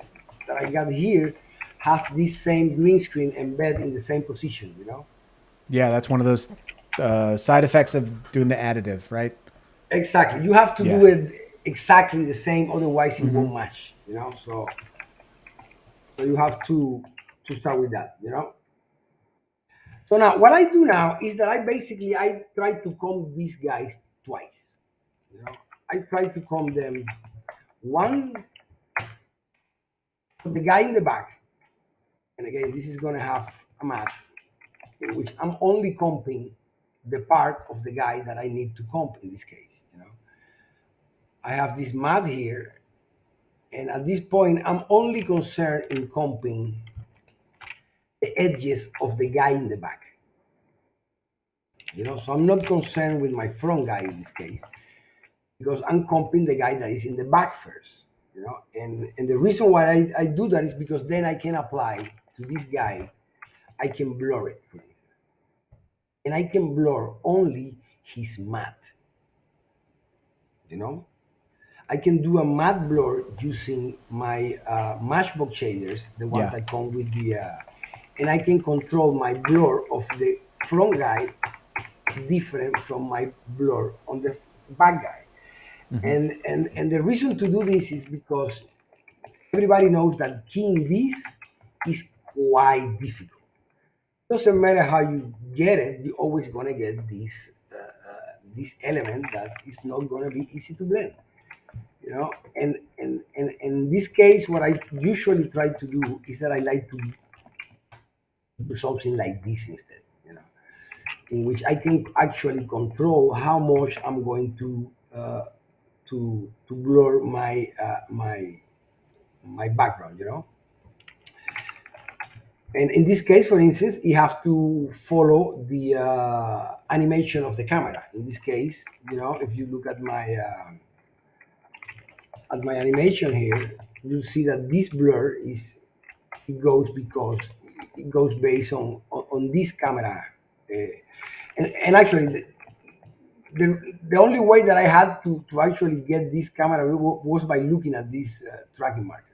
S2: that I got here has this same green screen embedded in the same position.
S1: Yeah, that's one of those side effects of doing the additive, right?
S2: Exactly. You have to
S1: Yeah.
S2: do it exactly the same, otherwise it won't match. So you have to start with that. So now what I do now is that I try to comb these guys twice. I try to comb them one for the guy in the back, and again this is gonna have a mat in which I'm only comping the part of the guy that I need to comp in this case. I have this mat here, and at this point I'm only concerned in comping the edges of the guy in the back. So I'm not concerned with my front guy in this case because I'm comping the guy that is in the back first. And the reason why I do that is because then I can apply to this guy, I can blur it, and I can blur only his matte. You know, I can do a matte blur using my Matchbox shaders, the ones
S1: Yeah.
S2: that come with and I can control my blur of the front guy different from my blur on the back guy.
S1: Hmm.
S2: And the reason to do this is because everybody knows that keying this is quite difficult. Doesn't matter how you get it, you're always gonna get this element that is not gonna be easy to blend. And in this case, what I usually try to do is that I like to do something like this instead. In which I can actually control how much I'm going to blur my background. And in this case, for instance, you have to follow the animation of the camera. In this case, if you look at my animation here, you see that this blur is it goes because it goes based on this camera. And actually, the only way that I had to actually get this camera was by looking at these tracking markers.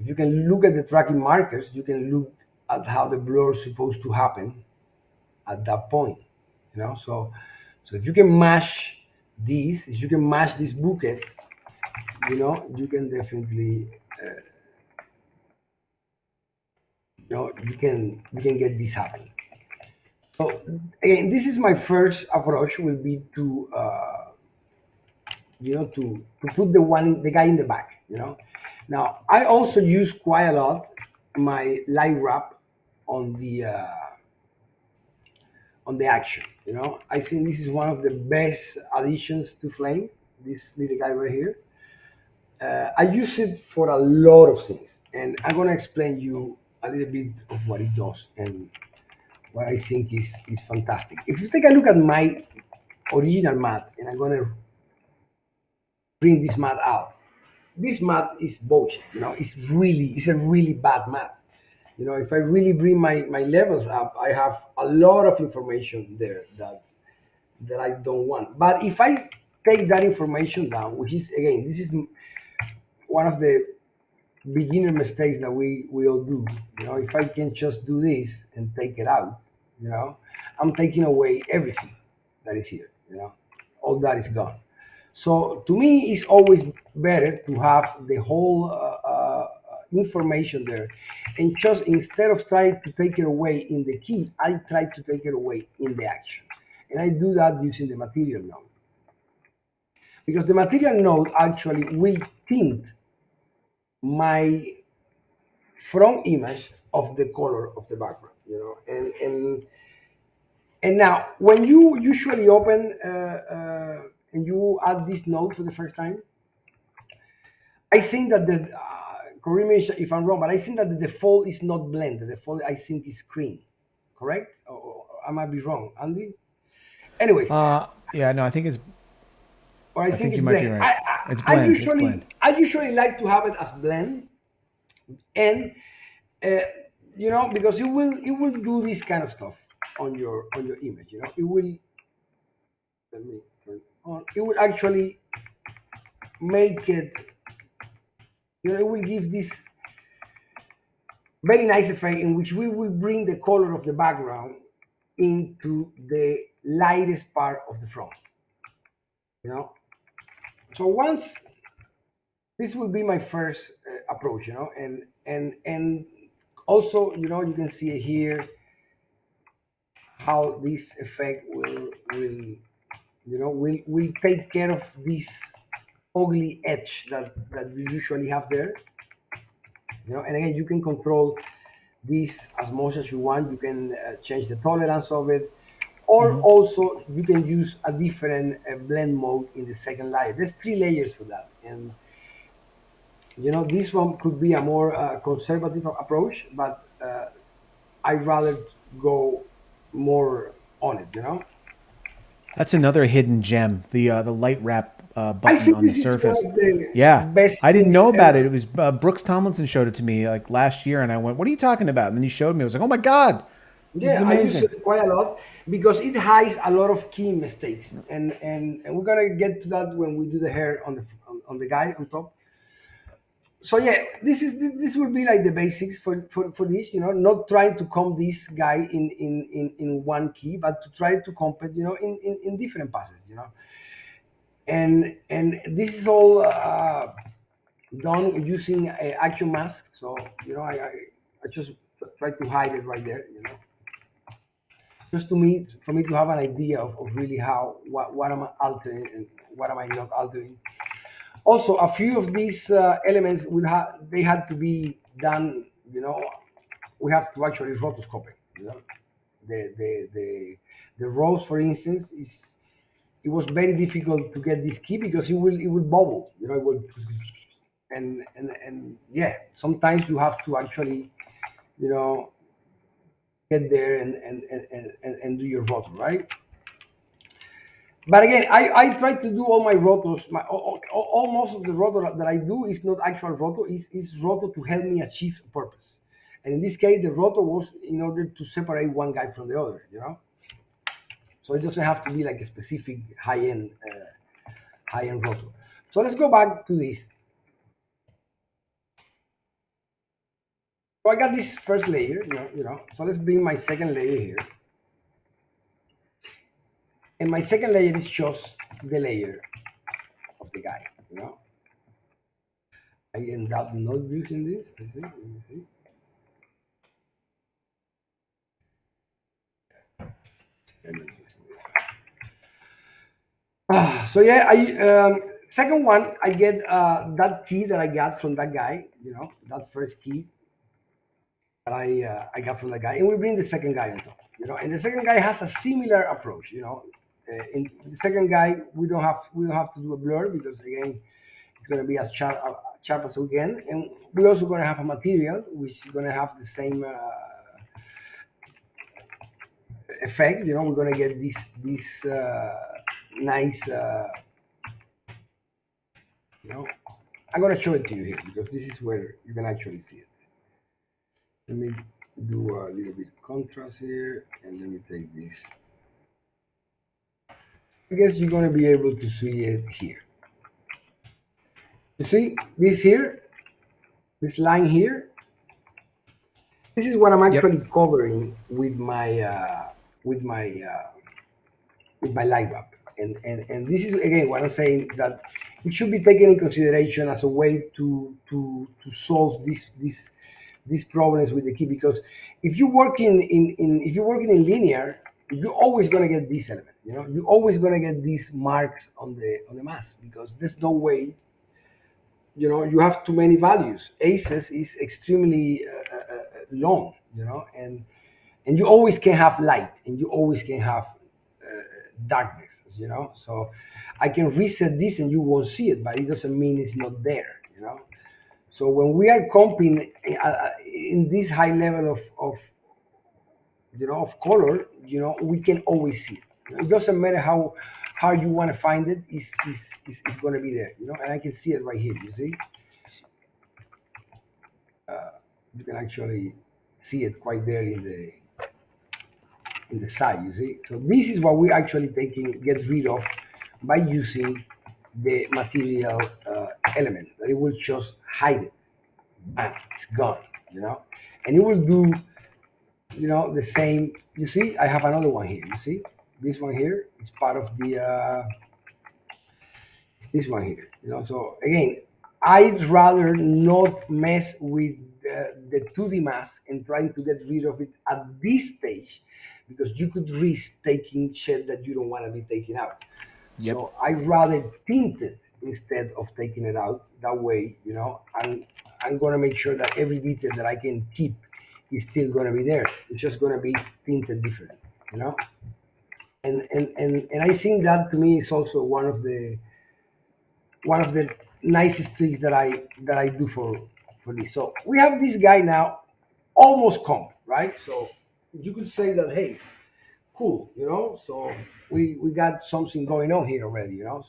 S2: If you can look at the tracking markers, you can look at how the blur is supposed to happen at that point. So if you can mash these, if you can mash these buckets, you can definitely, you can get this happening. So again, this is my first approach. Will be to put the guy in the back. Now I also use quite a lot my light wrap on the action. I think this is one of the best additions to Flame. This little guy right here. I use it for a lot of things, and I'm gonna explain you a little bit of what it does and what I think is fantastic. If you take a look at my original mat, and I'm gonna bring this mat out. This mat is bullshit. It's a really bad mat. If I really bring my levels up, I have a lot of information there that I don't want. But if I take that information down, which is again, this is one of the beginner mistakes that we all do. If I can just do this and take it out, I'm taking away everything that is here. All that is gone. So to me, it's always better to have the whole information there, and just instead of trying to take it away in the key, I try to take it away in the action, and I do that using the material node because the material node actually will tint my front image of the color of the background. And now when you usually open and you add this node for the first time, I think that correct me if I'm wrong, but I think that the default is not blend. The default, I think, is screen. Correct? Or I might be wrong, Andy. Anyways,
S1: Yeah, no, I think it's.
S2: or I
S1: I
S2: think
S1: think
S2: it's
S1: you might be
S2: blend.
S1: right.
S2: I,
S1: It's
S2: I, I
S1: blend. It's
S2: usually
S1: blend.
S2: I usually like to have it as blend, and uh, because it will do this kind of stuff on your image. It will. Let me turn it on. It will actually make it. It will give this very nice effect in which we will bring the color of the background into the lightest part of the front. You know. So once this will be my first approach, and also you can see here how this effect will take care of this ugly edge that you usually have there. And again, you can control this as much as you want. You can change the tolerance of it, or
S1: Hmm.
S2: also you can use a different blend mode in the second layer. There's 3 layers for that, and this one could be a more conservative approach, but I'd rather go more. on it, you know.
S1: That's another hidden gem, the light wrap
S2: I
S1: button
S2: think
S1: on the
S2: this is one
S1: surface.
S2: of the
S1: Yeah,
S2: best
S1: I didn't
S2: things
S1: know about it. It
S2: ever.
S1: was Brooks Tomlinson showed it to me like last year, and I went, "What are you talking about?" And then he showed me. I was like, "Oh my god, this is
S2: Yeah, I use
S1: amazing."
S2: it quite a lot because it hides a lot of key mistakes, and we're gonna get to that when we do the hair on the guy on top. So yeah, this will be like the basics for this, you know, not trying to comp this guy in one key, but to try to comp it, you know, in different passes, you know. And this is all done using a action mask. So you know, I just try to hide it right there, you know, just to me for me to have an idea of really how what am I altering and what am I not altering. Also, a few of these elements will have they had to be done, you know. We have to actually rotoscope it, you know. The rose, for instance, is it was very difficult to get this key because it will bubble, you know, it will. And yeah, sometimes you have to actually, you know, get there and do your rotor, right? But again, I try to do all my rotos. Most of the roto that I do is not actual roto. Is roto to help me achieve a purpose. And in this case, the roto was in order to separate one guy from the other. You know, so it doesn't have to be like a specific high end roto. So let's go back to this. So I got this first layer. You know. So let's bring my second layer here. And my second layer is just the layer of the guy. You know, I end up not using this. Let me see. Let me use this. So yeah, I second one I get that key that I got from that guy. You know, that first key that I got from that guy, and we bring the second guy on top. You know, and the second guy has a similar approach. You know, in the second guy we don't have to do a blur because again it's going to be as sharp as we can, and we're also going to have a material which is going to have the same effect. You know, we're going to get this nice. You know, I'm gonna show it to you here because this is where you can actually see it. Let me do a little bit of contrast here and let me take this. I guess you're gonna be able to see it here. You see this here, this line here. This is what I'm
S1: Yep.
S2: actually covering with my uh, with my light bulb. And this is again what I'm saying that it should be taken in consideration as a way to solve these problems with the key because if you're working in if you're working in linear you're always going to get this element, you know, you're always going to get these marks on the mask because there's no way, you know, you have too many values. Aces is extremely long, you know, and you always can have light and you always can have darkness, you know. So I can reset this and you won't see it, but it doesn't mean it's not there, you know. So when we are comping in this high level of you know of color, you know, we can always see it. You know, it doesn't matter how hard you want to find it, is going to be there, you know. And I can see it right here. You see, you can actually see it quite there in the side. You see, so this is what we actually taking get rid of by using the material element. That it will just hide it. Bam, it's gone. You know, and it will do, you know, the same. You see I have another one here. You see this one here, it's part of the this one here, you know. So again, I'd rather not mess with the 2D mask and trying to get rid of it at this stage because you could risk taking shit that you don't want to be taking out.
S1: Yep.
S2: So I'd rather tint it instead of taking it out. That way, you know, I'm gonna make sure that every detail that I can keep is still gonna be there. It's just gonna be tinted different, you know. And I think that to me is also one of the nicest tricks that I do for this. So we have this guy now almost comp, right? So you could say that hey, cool, you know. So we got something going on here already, you know.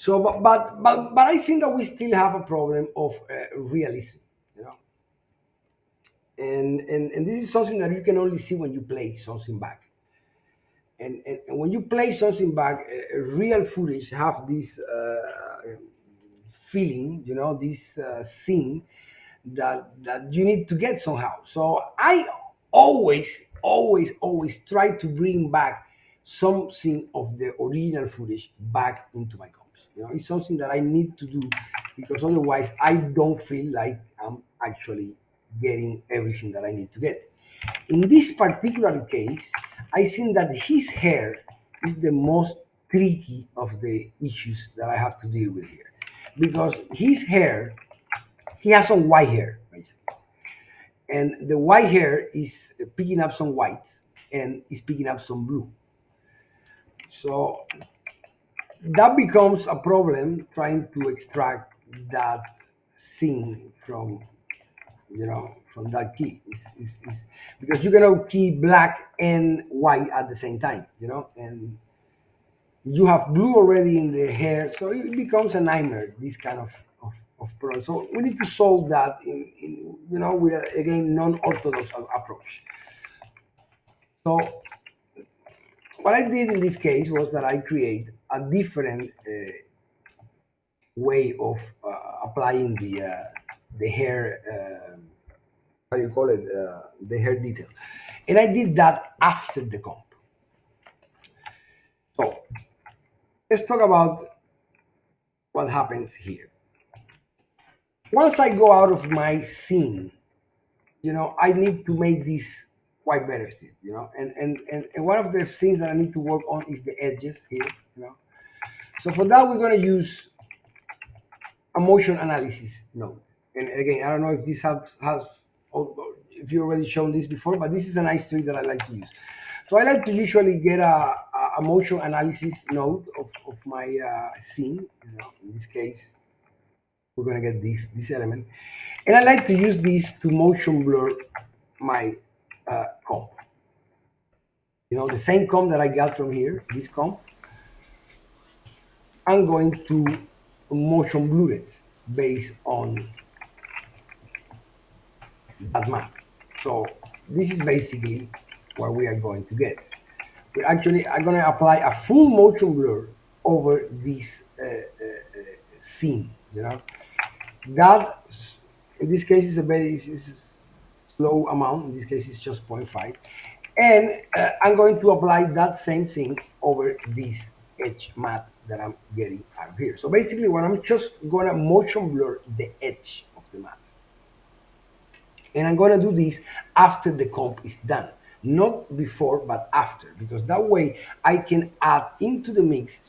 S2: But I think that we still have a problem of realism, you know. And this is something that you can only see when you play something back. And when you play something back, real footage have this feeling, you know, this scene that you need to get somehow. So I always try to bring back something of the original footage back into my comps. You know, it's something that I need to do because otherwise I don't feel like I'm actually getting everything that I need to get. In this particular case, I think that his hair is the most tricky of the issues that I have to deal with here because his hair, he has some white hair basically, and the white hair is picking up some whites and is picking up some blue. So that becomes a problem trying to extract that scene from, you know, from that key. Is because you're gonna key black and white at the same time, you know, and you have blue already in the hair, so it becomes a nightmare. This kind of problem. So we need to solve that in you know, with again non-orthodox approach. So what I did in this case was that I create a different way of applying the hair. How do you call it? The hair detail, and I did that after the comp. So let's talk about what happens here. Once I go out of my scene, you know, I need to make this quite better still, you know. And one of the things that I need to work on is the edges here, you know. So for that, we're going to use a motion analysis node. And again, I don't know if this has if you already shown this before, but this is a nice trick that I like to use. So I like to usually get a motion analysis node of my scene. You know, in this case, we're gonna get this element, and I like to use this to motion blur my comp. You know, the same comp that I got from here, this comp, I'm going to motion blur it based on that map. So this is basically what we are going to get. We actually are going to apply a full motion blur over this scene. You know, that in this case is a very is slow amount. In this case, it's just 0.5, and I'm going to apply that same thing over this edge matte that I'm getting out here. So basically, what I'm just going to motion blur the edge of the matte. And I'm going to do this after the comp is done, not before, but after, because that way I can add into the mix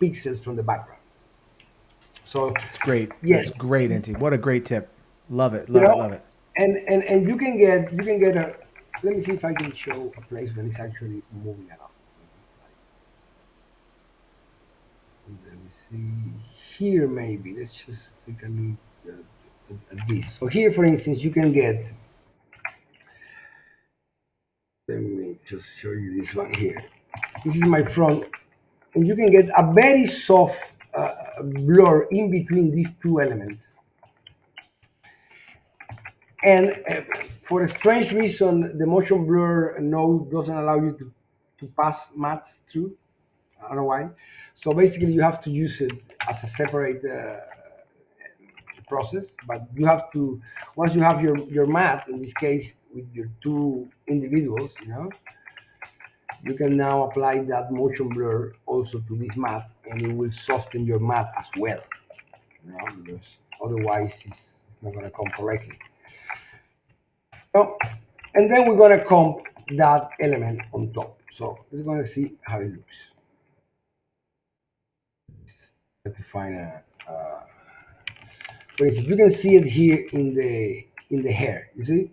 S2: pixels from the background. So
S1: It's great.
S2: yes,
S1: That's great, Inti. What a great tip. Love it.
S2: you
S1: Love it.
S2: know,
S1: Love it.
S2: and you can get a. Let me see if I can show a place when it's actually moving around. Let me see here. Maybe let's just take a look at this. So here, for instance, you can get. Let me just show you this one here. This is my front, and you can get a very soft blur in between these two elements. And for a strange reason, the motion blur node doesn't allow you to pass mattes through. I don't know why. So basically, you have to use it as a separate process. But you have to, once you have your matte, in this case with your two individuals, you know, you can now apply that motion blur also to this matte, and it will soften your matte as well. You know, because otherwise it's not going to come correctly. So, and then we're going to comp that element on top. So let's going to see how it looks. Let's find a. For instance, you can see it here in the hair. You see?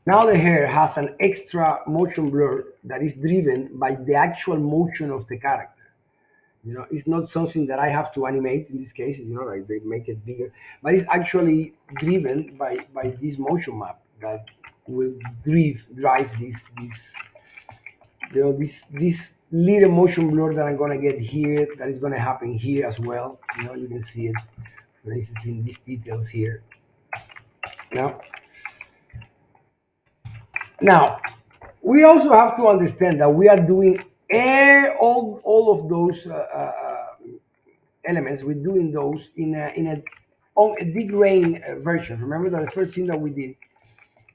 S2: Now the hair has an extra motion blur that is driven by the actual motion of the character. You know, it's not something that I have to animate in this case. You know, like they make it bigger, but it's actually driven by this motion map that will drive this this little motion blur that I'm gonna get here, that is gonna happen here as well. You can see it, for instance, in these details here. Now, now we also have to understand that we are doing all of those elements. We're doing those in a on a degrain version. Remember that the first thing that we did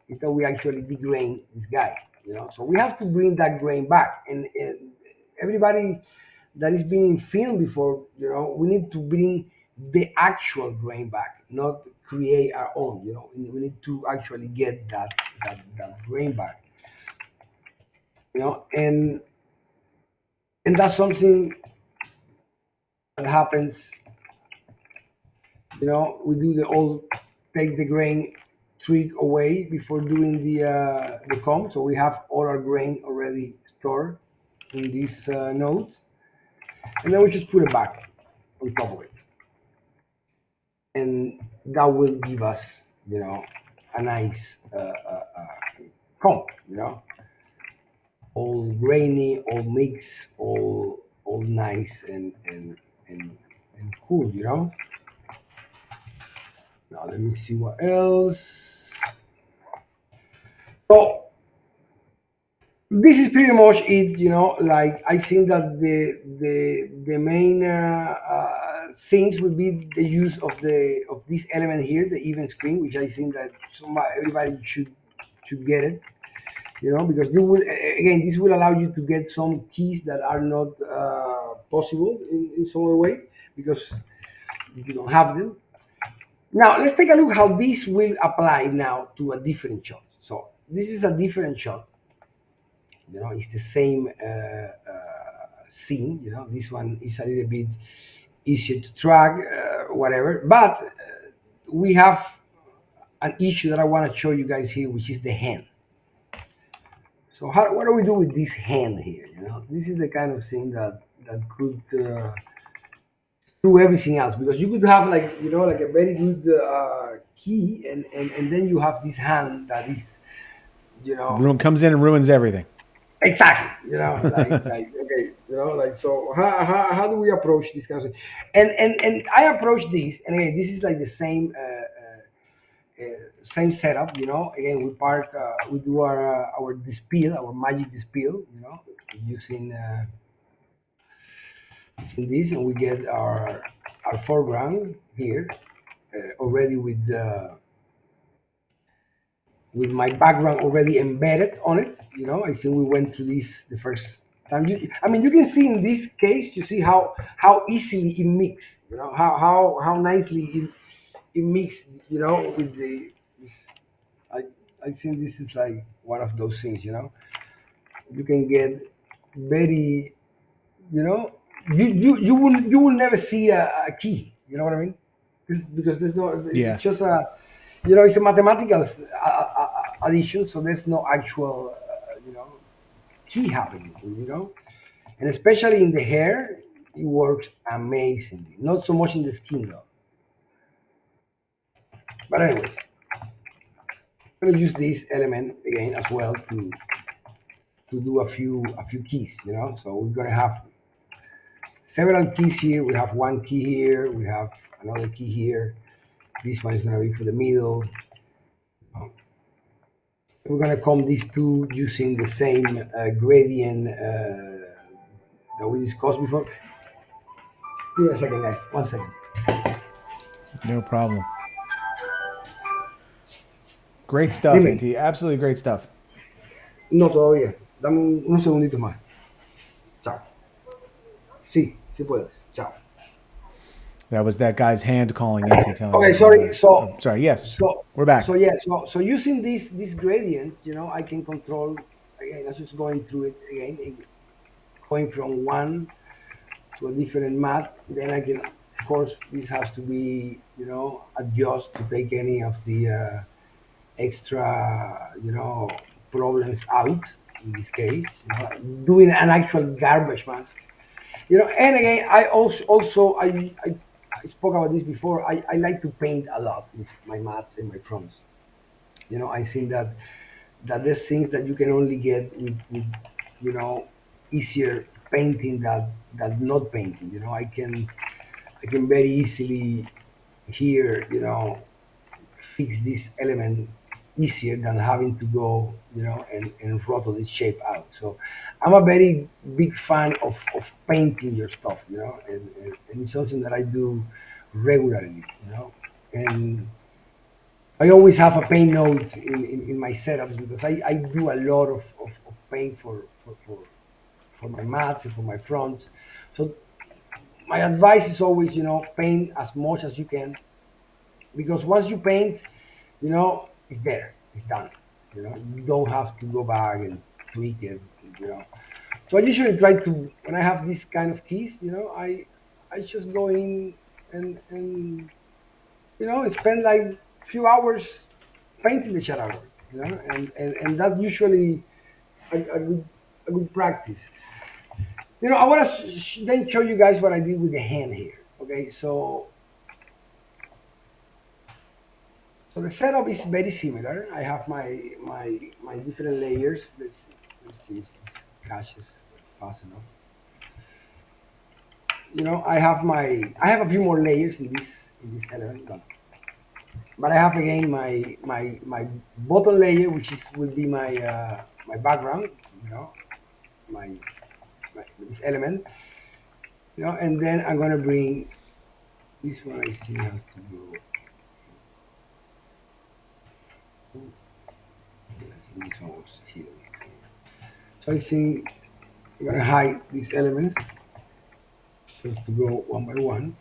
S2: is that we actually degrain this guy. So we have to bring that grain back, and everybody that is being filmed before, we need to bring the actual grain back, not create our own. We need to actually get that grain back. And that's something that happens. We do the old take the grain trick away before doing the comb, so we have all our grain already stored in this node, and then we just put it back on top of it, and that will give us, a nice comb, all grainy, all mixed, all nice and cool. Now let me see what else. So this is pretty much it. Like, I think that the main things would be the use of this element here, the event screen, which I think that everybody should get it. Because this will allow you to get some keys that are not possible in some other way, because you don't have them. Now let's take a look how this will apply now to a different shot. So this is a different shot. It's the same scene. This one is a little bit easier to track, whatever. But we have an issue that I want to show you guys here, which is the hand. So what do we do with this hand here? This is the kind of thing that could do everything else, because you could have, like, like a very good key, and then you have this hand that is,
S1: Comes in and ruins everything.
S2: exactly, like okay, like, so how do we approach this kind of thing? And I approach this, and again, this is like the same setup. Again, we do our dispel, our magic dispel, using in this, and we get our foreground here, already with my background already embedded on it. I think we went through this the first time. You can see in this case, you see how easily it mixes. How nicely it mixed. With this. I I think this is like one of those things. You can get very, you know, you will never see a key. You know what I mean? Because there's no.
S1: Yeah.
S2: It's just it's a mathematical addition, so there's no actual, key happening. And especially in the hair, it works amazingly. Not so much in the skin though. But anyways, I'm gonna use this element again as well to do a few keys. So we're gonna have several keys here. We have one key here. We have another key here. This one is gonna be for the middle. We're gonna comb these two using the same gradient that we discussed before. Give me a second, guys. 1 second.
S1: No problem. Great stuff,
S2: Dime.
S1: Inti. Absolutely great stuff.
S2: No, todavía. Dame unos segunditos más. Chao. Sí, sí puedes. Chao.
S1: That was that guy's hand calling Inti, telling
S2: Okay,
S1: him,
S2: sorry. So,
S1: sorry. Yes,
S2: so
S1: we're back.
S2: So yeah, so using these gradients, I can control. Again, I'm just going through it again, going from one to a different matte. Then I can, of course, this has to be, adjust to take any of the extra, problems out. In this case, doing an actual garbage mask. And again, I also I spoke about this before. I like to paint a lot with my mattes and my fronts. I think that that there's things that you can only get with you know easier painting that not painting. I can very easily here fix this element easier than having to go and throttle this shape out. So I'm a very big fan of painting your stuff, and it's something that I do regularly, and I always have a paint note in my setups because I do a lot of paint for my mats and for my fronts. So my advice is always, paint as much as you can because once you paint, it's there, it's done. You don't have to go back and tweak it. You know. So I usually try to when I have this kind of keys, I just go in and spend like few hours painting the shit out of it. And that's usually a good practice. I want to then show you guys what I did with the hand here. Okay, so the setup is very similar. I have my different layers. Let's see if this caches fast enough. I have a few more layers in this element, but I have again my bottom layer, which will be my background. My, this element. And then I'm gonna bring this one. I see has to go. I think this one was here. So I think I'm gonna hide these elements just to go one by one.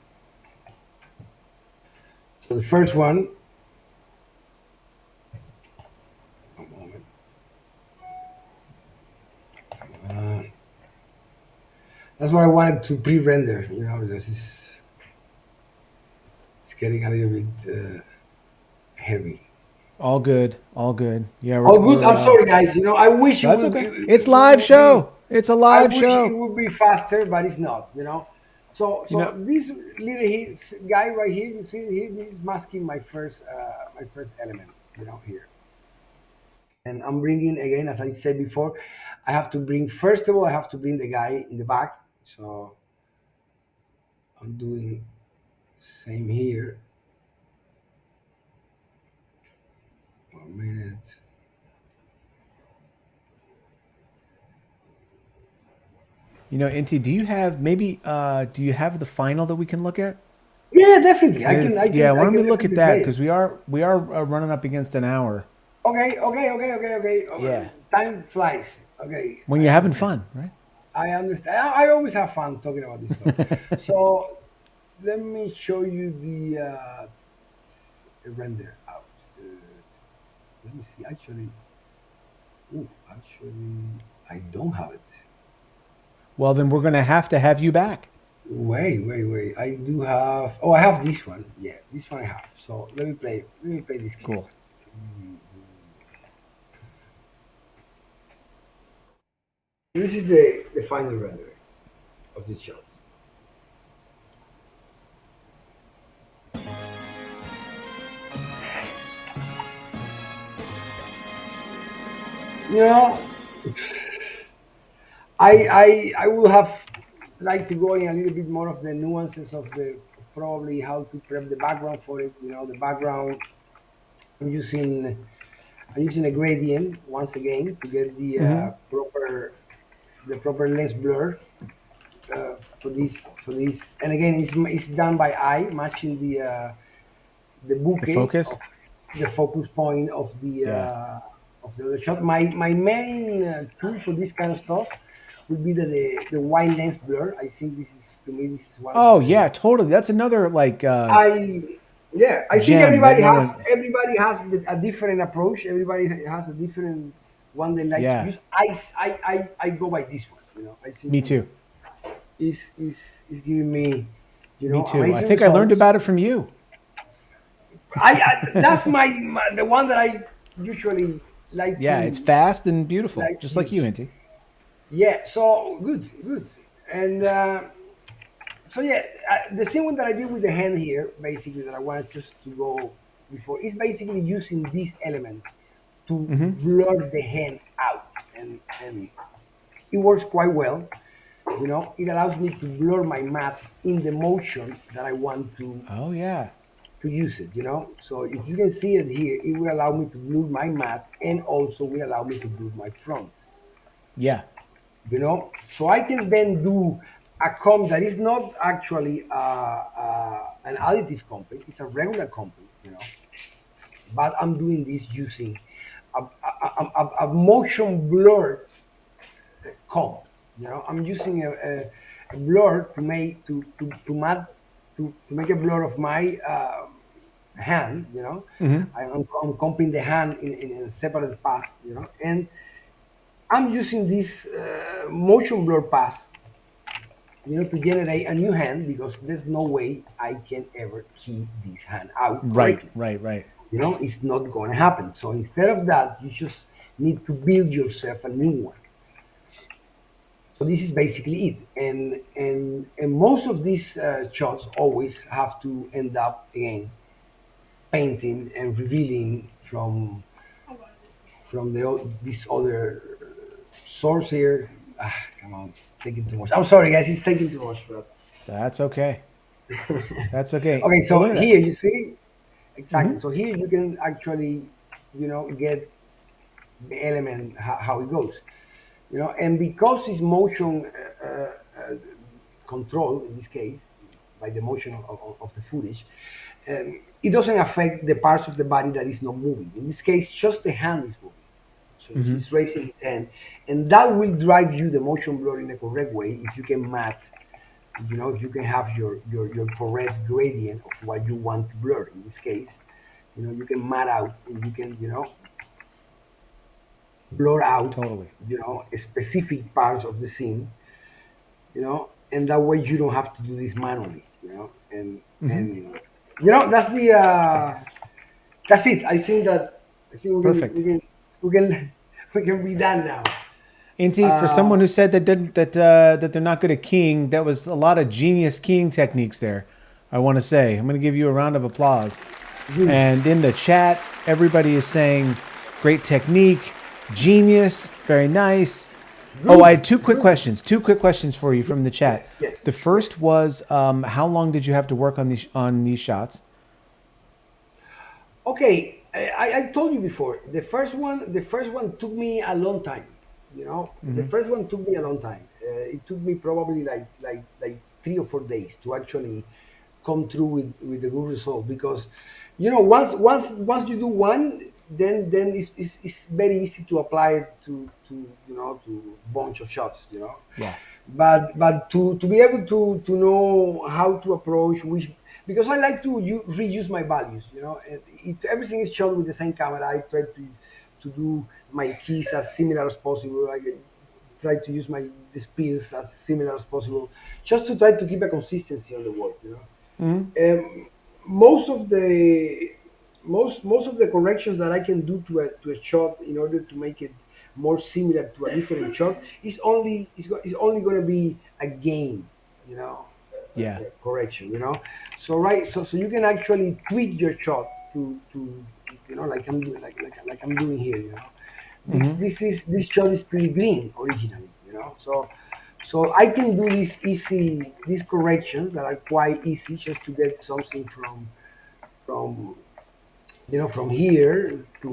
S2: So the first one, one moment. Uh, that's what I wanted to pre-render, because it's getting a little bit heavy.
S1: All good. All good. Yeah,
S2: Oh, good. I'm sorry, guys. I wish
S1: that's okay. It's live
S2: be.
S1: show. It's a
S2: I
S1: live
S2: wish it
S1: show.
S2: would be faster, but it's not. So
S1: You know,
S2: this little guy right here, you see here, this is masking my first element. Here, and I'm bringing again, as I said before, I have to bring first of all, I have to bring the guy in the back. So I'm doing same here. 1 minute.
S1: Inti, do you have maybe do you have the final that we can look at?
S2: Yeah, definitely. I can. I
S1: Yeah,
S2: can.
S1: why
S2: I
S1: don't we
S2: can
S1: look at
S2: definitely
S1: that
S2: play it.
S1: because we are running up against an hour.
S2: Okay. Okay. Okay. Okay. Okay.
S1: Yeah,
S2: Time flies. Okay.
S1: when
S2: I
S1: you're having
S2: understand.
S1: fun, right?
S2: I understand. I always have fun talking about this stuff. So let me show you the render out. Let me see. Actually, I don't have it.
S1: Well, then we're gonna have to have you back.
S2: Wait, wait, wait. I do have. Oh, I have this one. Yeah, this one I have. So let me play. Let me play this game.
S1: Cool.
S2: This is the final rendering of this shot. You know, I would have liked to go in a little bit more of the nuances of the probably how to prep the background for it. The background. I'm using I'm using a gradient once again to get
S1: Hmm.
S2: the proper lens blur for this. And again, it's done by eye, matching the
S1: The
S2: bouquet
S1: focus.
S2: of the focus point
S1: Yeah.
S2: of the other shot. My main tool for this kind of stuff would be the wide lens blur. I think this is to me this is one of
S1: Oh
S2: the
S1: yeah, totally. That's another like
S2: I yeah, I think
S1: gem that
S2: everybody
S1: no
S2: has
S1: one.
S2: everybody has a different approach. Everybody has a different one they like to
S1: Yeah,
S2: use. I go by this one. I think
S1: me too.
S2: is giving me
S1: Me too. I
S2: amazing
S1: think I learned
S2: results.
S1: about it from you.
S2: That's the one that I usually like
S1: Yeah, it's
S2: to
S1: fast and beautiful,
S2: like to
S1: just like you,
S2: use.
S1: Inti.
S2: Yeah, so good, good, and so yeah, the same one that I did with the hand here, basically that I wanted just to go before is basically using this element to blur the hand out, and it works quite well. You know, it allows me to blur my mat in the motion that I want
S1: Oh yeah.
S2: to use it. You know, so if you can see it here, it will allow me to blur my mat and also will allow me to blur my front.
S1: Yeah.
S2: You know, so I can then do a comp that is not actually an additive comp, it's a regular comp, you know, but I'm doing this using a motion blur comp. You know, I'm using a blur to make to make a blur of my hand. You know, I'm comping the hand in a separate pass. You know, and I'm using this motion blur pass, you know, to generate a new hand because there's no way I can ever key this hand out
S1: Right.
S2: correctly.
S1: Right. Right.
S2: You know, it's not going to happen. So instead of that, you just need to build yourself a new one. So this is basically it. And most of these shots always have to end up again painting and revealing from this other source here. Ah, come on, it's taking too much. I'm sorry, guys, it's taking too much. But
S1: That's okay. That's okay.
S2: okay,
S1: Oh,
S2: so
S1: look at
S2: here
S1: that.
S2: you see exactly. So here you can actually, you know, get the element how it goes, you know, and because it's motion control in this case by the motion of the footage, it doesn't affect the parts of the body that is not moving. In this case, just the hand is moving. So he's raising his hand, and that will drive you the motion blur in the correct way if you can mat, you know, if you can have your correct gradient of what you want to blur. In this case, you know, you can mat out and you can, you know, blur out,
S1: Totally.
S2: you know, specific parts of the scene, you know, and that way you don't have to do this manually, you know, and you know, that's it. I think
S1: Perfect.
S2: we can we can be done now.
S1: Inti, for
S2: Uh,
S1: someone who said that they're not good at keying, that was a lot of genius keying techniques there. I want to say I'm going to give you a round of applause. And in the chat, everybody is saying great technique, genius, very nice. Oh, I had two quick questions. Two quick questions for you from the chat.
S2: yes,
S1: The first
S2: yes.
S1: was, how long did you have to work on these shots?
S2: Okay, I told you before. The first one took me a long time. You know, the first one took me a long time. It took me probably like 3 or 4 days to actually come through with the good result because, you know, once you do one, then it's very easy to apply it to you know to bunch of shots. You know,
S1: Yeah.
S2: but to be able to know how to approach which, because I like to reuse my values, you know, and if everything is shot with the same camera, I try to do my keys as similar as possible. I try to use my the speeds as similar as possible, just to try to keep a consistency on the work, you know. Most of the most of the corrections that I can do to a shot in order to make it more similar to a different shot is only going to be a gain, you know,
S1: Yeah.
S2: correction, you know. So right, so you can actually tweak your shot to you know, like I'm doing like I'm doing here, you know. This shot is pretty green originally, you know. So I can do these corrections that are quite easy just to get something from you know, from here to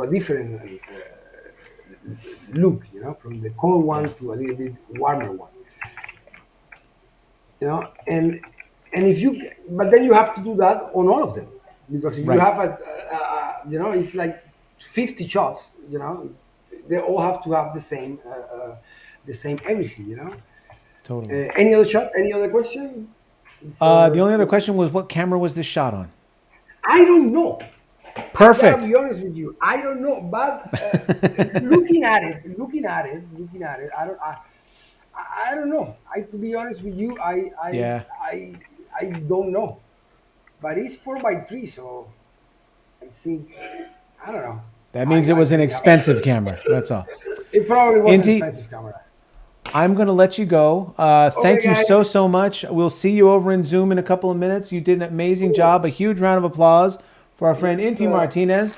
S2: a different look, you know, from the cold
S1: Yeah.
S2: one to a little bit warmer one, you know, and if you, but then you have to do that on all of them because if you
S1: Right.
S2: have you know, it's like 50 shots, you know, they all have to have the same everything, you know.
S1: Totally.
S2: Any other shot? Any other question?
S1: The only other
S2: For
S1: question was, what camera was this shot on?
S2: I don't know. I gotta
S1: Perfect.
S2: be honest with you. I don't know, but looking at it, I don't know. To be honest with you,
S1: Yeah.
S2: I don't know. But it's 4x3, so I think I don't know.
S1: That means it
S2: I
S1: was an
S2: really have.
S1: expensive camera. That's all.
S2: It probably was an
S1: Inti,
S2: expensive camera.
S1: I'm going to let you go.
S2: Okay,
S1: Thank you
S2: guys.
S1: so much. We'll see you over in Zoom in a couple of minutes. You did an amazing job. A huge round of applause for our friend
S2: Yes,
S1: Inti Martinez.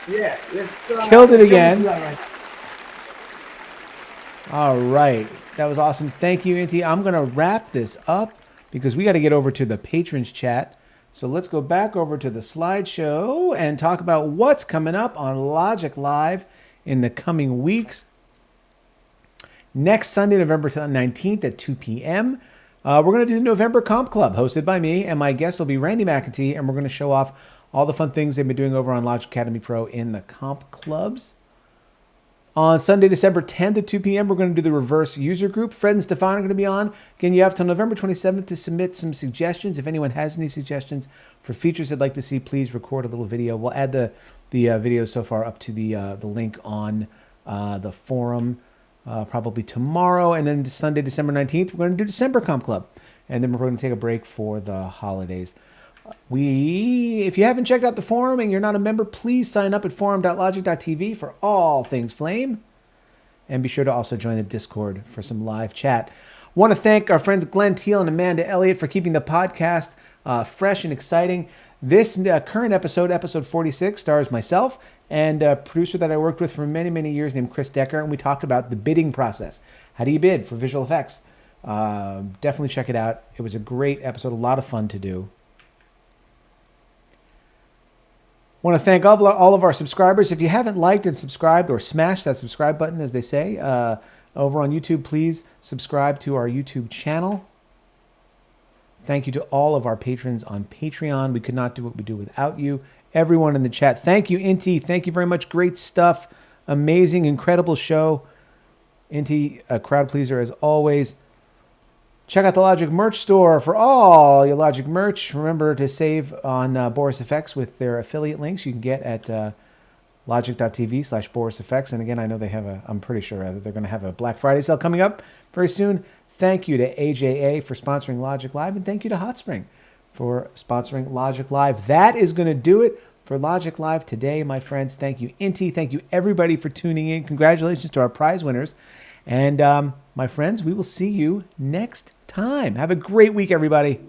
S2: Yeah,
S1: Killed it
S2: let's jump
S1: again.
S2: into that right.
S1: All right. That was awesome. Thank you, Inti. I'm going to wrap this up because we got to get over to the patrons chat. So let's go back over to the slideshow and talk about what's coming up on Logic Live in the coming weeks. Next Sunday, November 19th at 2 p.m., we're going to do the November Comp Club hosted by me, and my guest will be Randy McEntee, and we're going to show off all the fun things they've been doing over on Logic Academy Pro in the comp clubs. On Sunday, December 10th at 2 p.m., we're going to do the reverse user group. Fred and Stefan are going to be on. Again, you have till November 27th to submit some suggestions. If anyone has any suggestions for features they'd like to see, please record a little video. We'll add the videos so far up to the link on the forum probably tomorrow. And then Sunday, December 19th, we're going to do December Comp Club. And then we're going to take a break for the holidays. If you haven't checked out the forum and you're not a member, please sign up at forum.logic.tv for all things Flame. And be sure to also join the Discord for some live chat. Want to thank our friends Glenn Teal and Amanda Elliott for keeping the podcast fresh and exciting. This current episode, episode 46, stars myself and a producer that I worked with for many, many years named Chris Decker. And we talked about the bidding process. How do you bid for visual effects? Definitely check it out. It was a great episode, a lot of fun to do. Want to thank all of our subscribers. If you haven't liked and subscribed or smashed that subscribe button, as they say, over on YouTube, please subscribe to our YouTube channel. Thank you to all of our patrons on Patreon. We could not do what we do without you. Everyone in the chat, thank you, Inti. Thank you very much. Great stuff. Amazing, incredible show. Inti, a crowd pleaser as always. Check out the Logic merch store for all your Logic merch. Remember to save on Boris FX with their affiliate links you can get at logic.tv/Boris FX. And again, I know they have I'm pretty sure they're going to have a Black Friday sale coming up very soon. Thank you to AJA for sponsoring Logic Live. And thank you to Hotspring for sponsoring Logic Live. That is going to do it for Logic Live today, my friends. Thank you, Inti. Thank you, everybody, for tuning in. Congratulations to our prize winners. And my friends, we will see you next time. Have a great week, everybody.